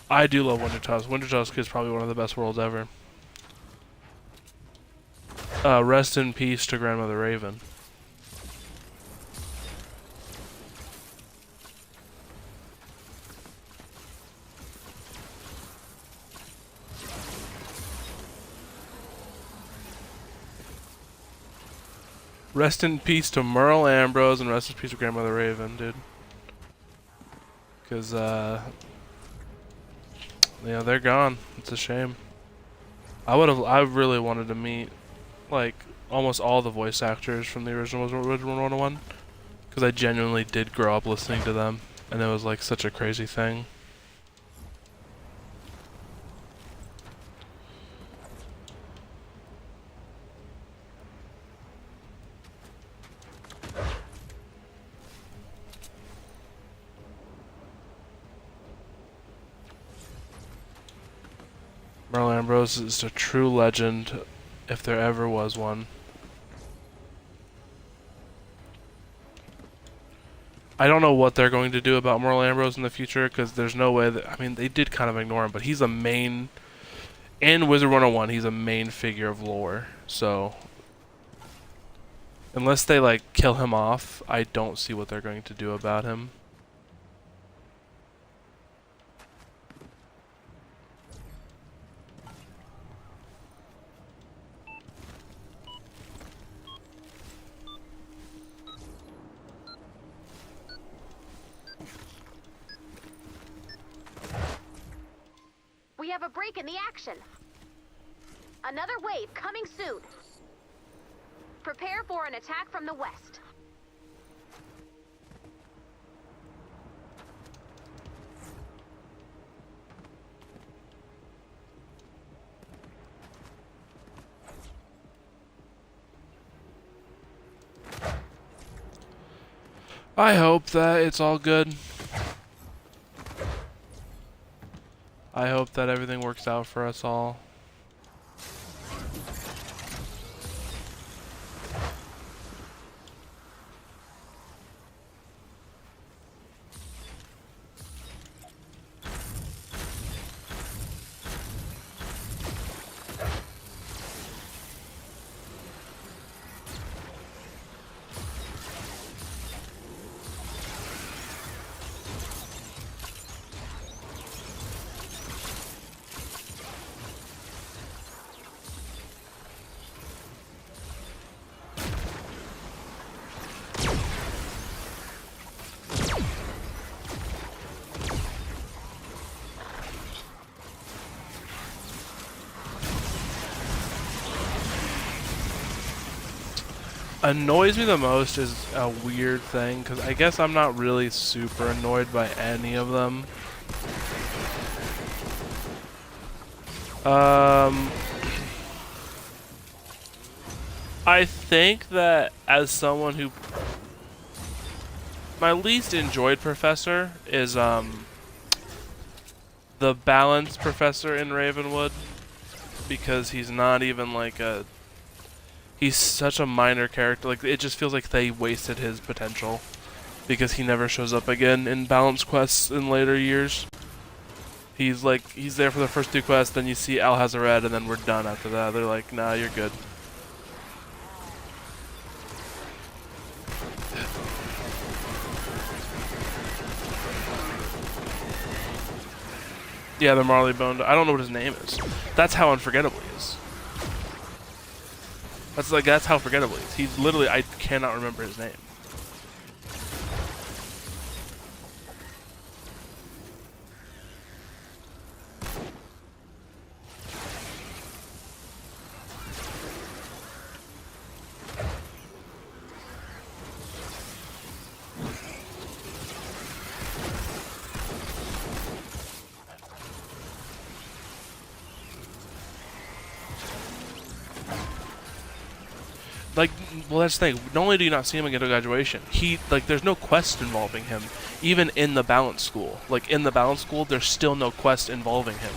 I do love Winter Tusk. Winter Tusk is probably one of the best worlds ever. Rest in peace to Grandmother Raven. Rest in peace to Merle Ambrose and rest in peace to Grandmother Raven, dude. Because, yeah, they're gone. It's a shame. I really wanted to meet, like, almost all the voice actors from the original 101, because I genuinely did grow up listening to them, and it was, like, such a crazy thing. Merle Ambrose is a true legend, if there ever was one. I don't know what they're going to do about Merle Ambrose in the future, because there's no way that... I mean, they did kind of ignore him, but he's a main... In Wizard 101, he's a main figure of lore, so... Unless they, like, kill him off, I don't see what they're going to do about him. We have a break in the action. Another wave coming soon. Prepare for an attack from the west. I hope that it's all good. I hope that everything works out for us all. Annoys me the most is a weird thing, because I guess I'm not really super annoyed by any of them. I think that as someone who... My least enjoyed professor is the balance professor in Ravenwood, because he's not even like a... He's such a minor character, like it just feels like they wasted his potential because he never shows up again in balance quests in later years. He's there for the first 2 quests, then you see Alhazared, and then we're done after that. They're like, nah, you're good. Yeah, the Marley Bone. I don't know what his name is. That's how unforgettable he is. That's how forgettable he is. He's literally, I cannot remember his name. Like, well, that's the thing. Not only do you not see him again at graduation, there's no quest involving him, even in the balance school. Like, in the balance school, there's still no quest involving him.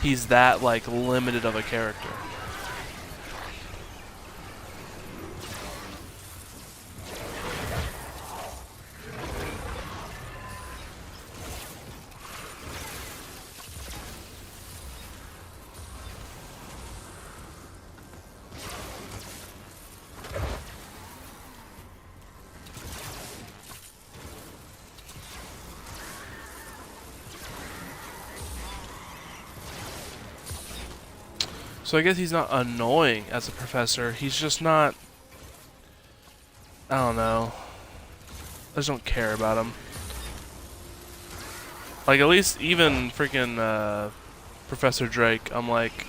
He's that, like, limited of a character. So I guess he's not annoying as a professor. He's just not... I don't know. I just don't care about him. Like, at least even freaking Professor Drake, I'm like...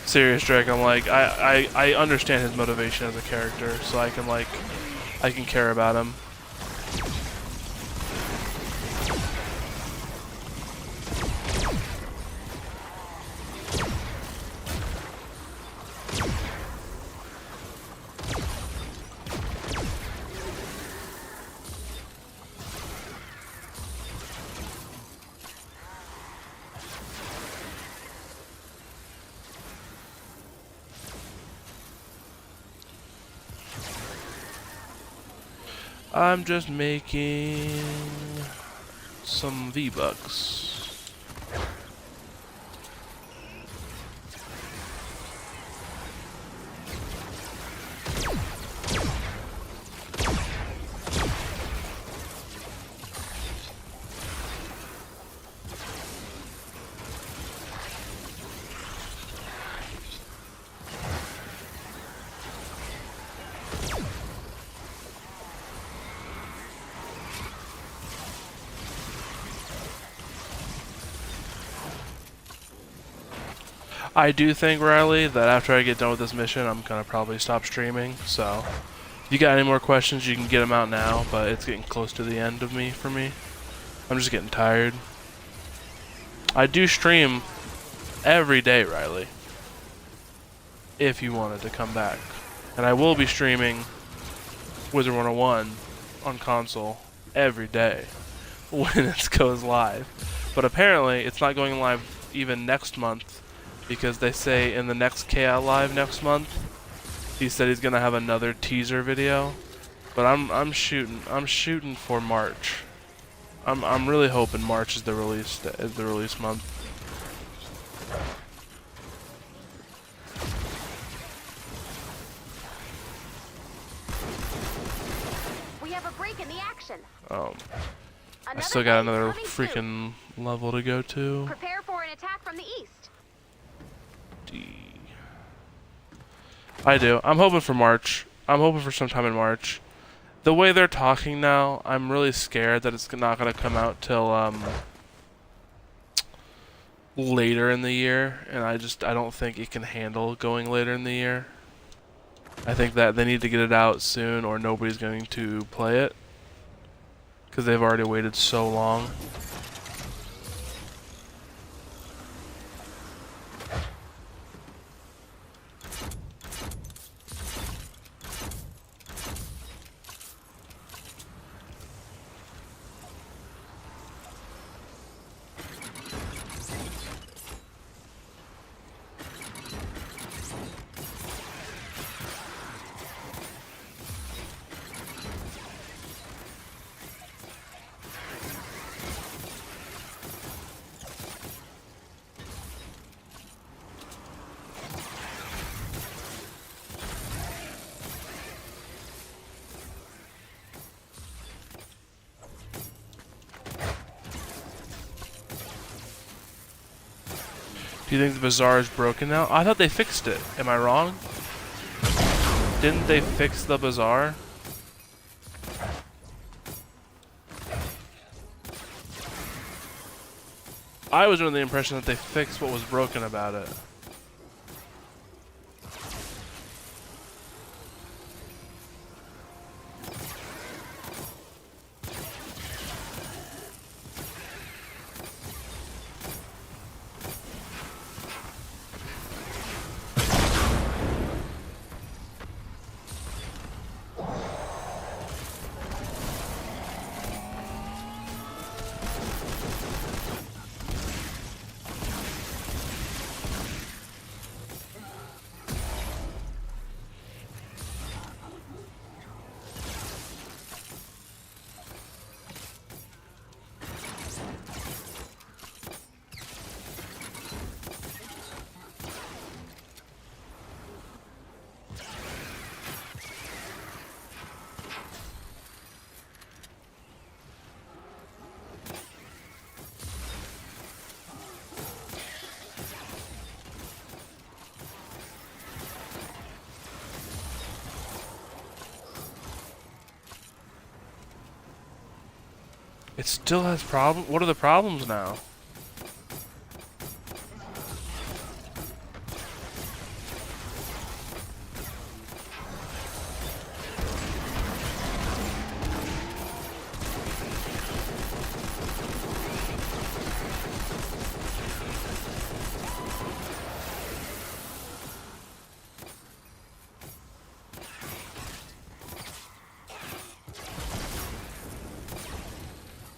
Sirius Drake, I'm like, I understand his motivation as a character, so I can care about him. I'm just making some V-Bucks. I do think, Riley, that after I get done with this mission, I'm gonna probably stop streaming. So, if you got any more questions, you can get them out now. But it's getting close to the end for me. I'm just getting tired. I do stream every day, Riley. If you wanted to come back, and I will be streaming Wizard 101 on console every day when it goes live. But apparently, it's not going live even next month. Because they say in the next KI Live next month, he said he's gonna have another teaser video, but I'm shooting for March. I'm really hoping March is the release month. We have a break in the action. I still got another phase freaking level to go to. Prepare for an attack from the east. I do. I'm hoping for March. I'm hoping for sometime in March. The way they're talking now, I'm really scared that it's not going to come out till later in the year, and I don't think it can handle going later in the year. I think that they need to get it out soon or nobody's going to play it because they've already waited so long. Do you think the bazaar is broken now? I thought they fixed it. Am I wrong? Didn't they fix the bazaar? I was under the impression that they fixed what was broken about it. It still has problems? What are the problems now?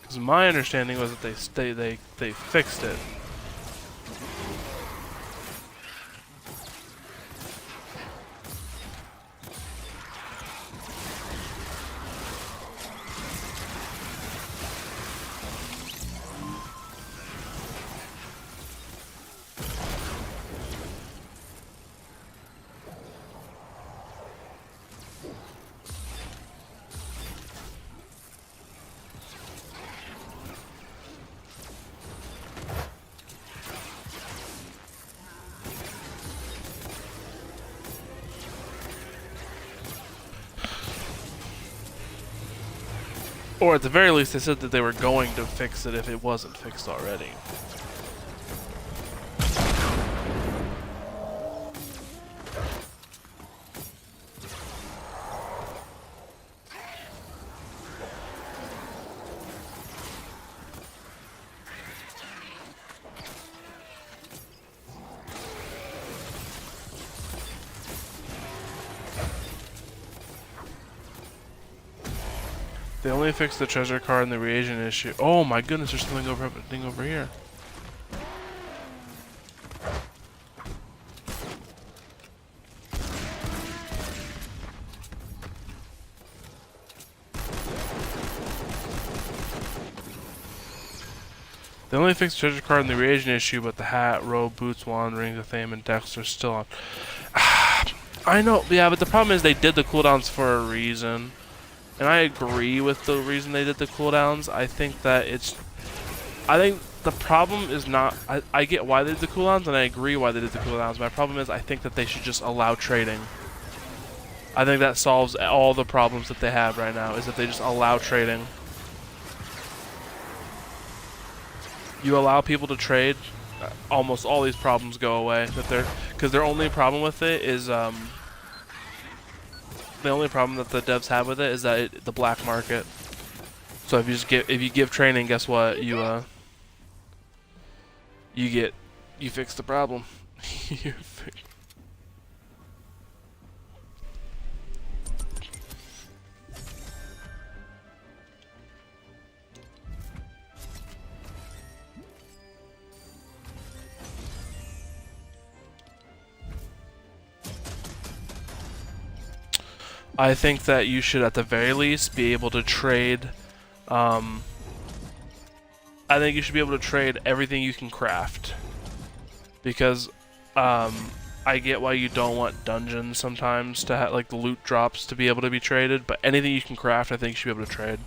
Because my understanding was that they fixed it. Or at the very least, they said that they were going to fix it if it wasn't fixed already. They only fixed the treasure card and the reagent issue. Oh my goodness, there's something over here. They only fixed the treasure card and the reagent issue, but the hat, robe, boots, wand, rings of fame, and dex are still on. I know, yeah, but the problem is they did the cooldowns for a reason. And I agree with the reason they did the cooldowns. I think the problem is not... I get why they did the cooldowns, and I agree why they did the cooldowns. My problem is I think that they should just allow trading. I think that solves all the problems that they have right now, is that they just allow trading. You allow people to trade, almost all these problems go away. Because their only problem with it is... The only problem that the devs have with it is that the black market. So if you give training, guess what? You fix the problem. I think that you should, at the very least, be able to trade. I think you should be able to trade everything you can craft, because I get why you don't want dungeons sometimes to have like the loot drops to be able to be traded, but anything you can craft, I think you should be able to trade,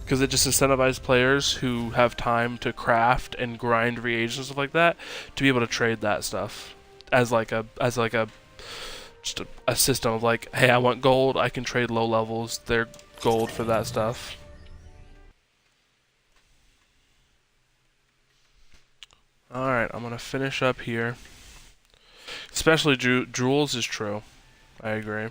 because it just incentivizes players who have time to craft and grind reagents and stuff like that to be able to trade that stuff as just a system of like, hey, I want gold, I can trade low levels, they're gold for that stuff. Alright, I'm gonna finish up here. Especially Drools is true. I agree.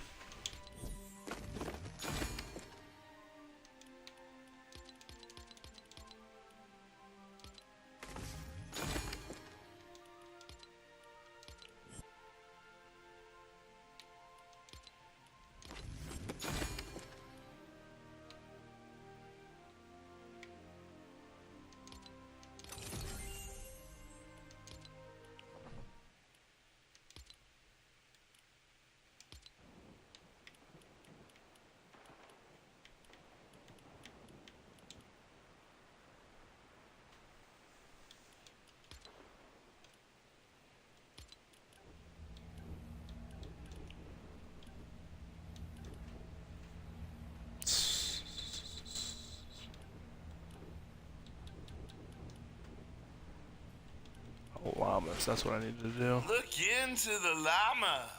Llamas, that's what I need to do. Look into the llama.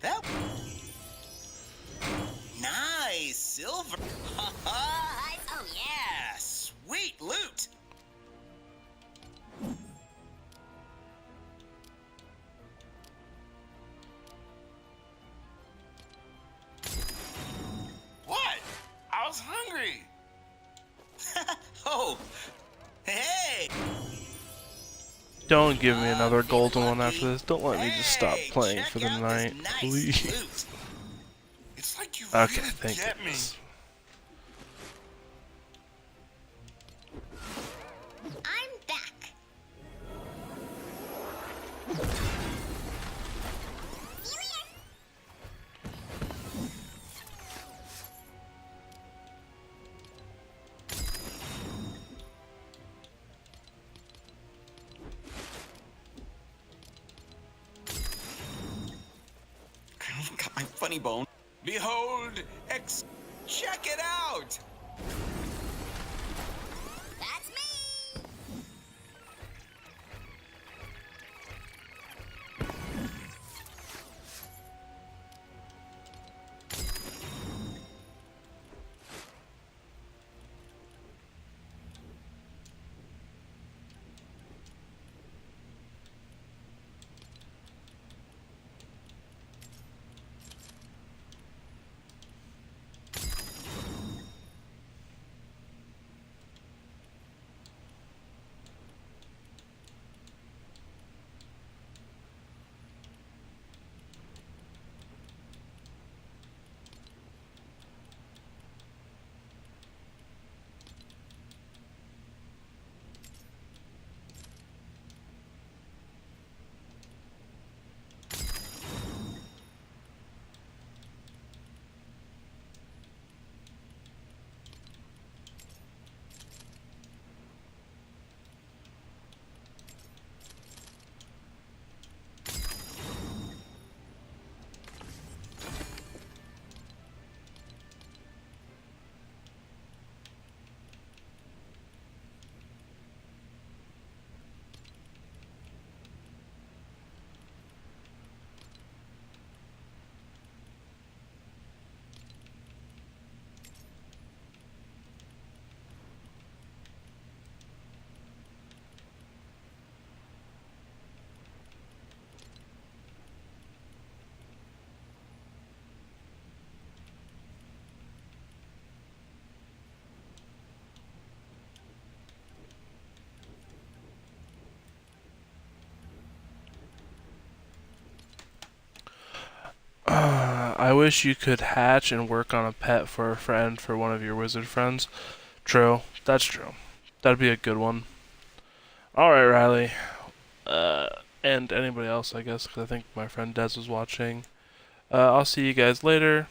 That... Nice! Silver! Oh, yeah! Sweet loot! What? I was hungry. Oh, hey! Don't give me another Feeling golden one lucky? after this. Don't let me just stop Hey, playing check for the out night, this nice please. loot. It's like you Okay, really thank get me. goodness. I'm back. Got my funny bone. Behold, check it out! That's me. I wish you could hatch and work on a pet for a friend for one of your wizard friends. True. That's true. That'd be a good one. Alright, Riley. And anybody else, I guess, because I think my friend Des was watching. I'll see you guys later.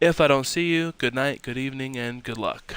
If I don't see you, good night, good evening, and good luck.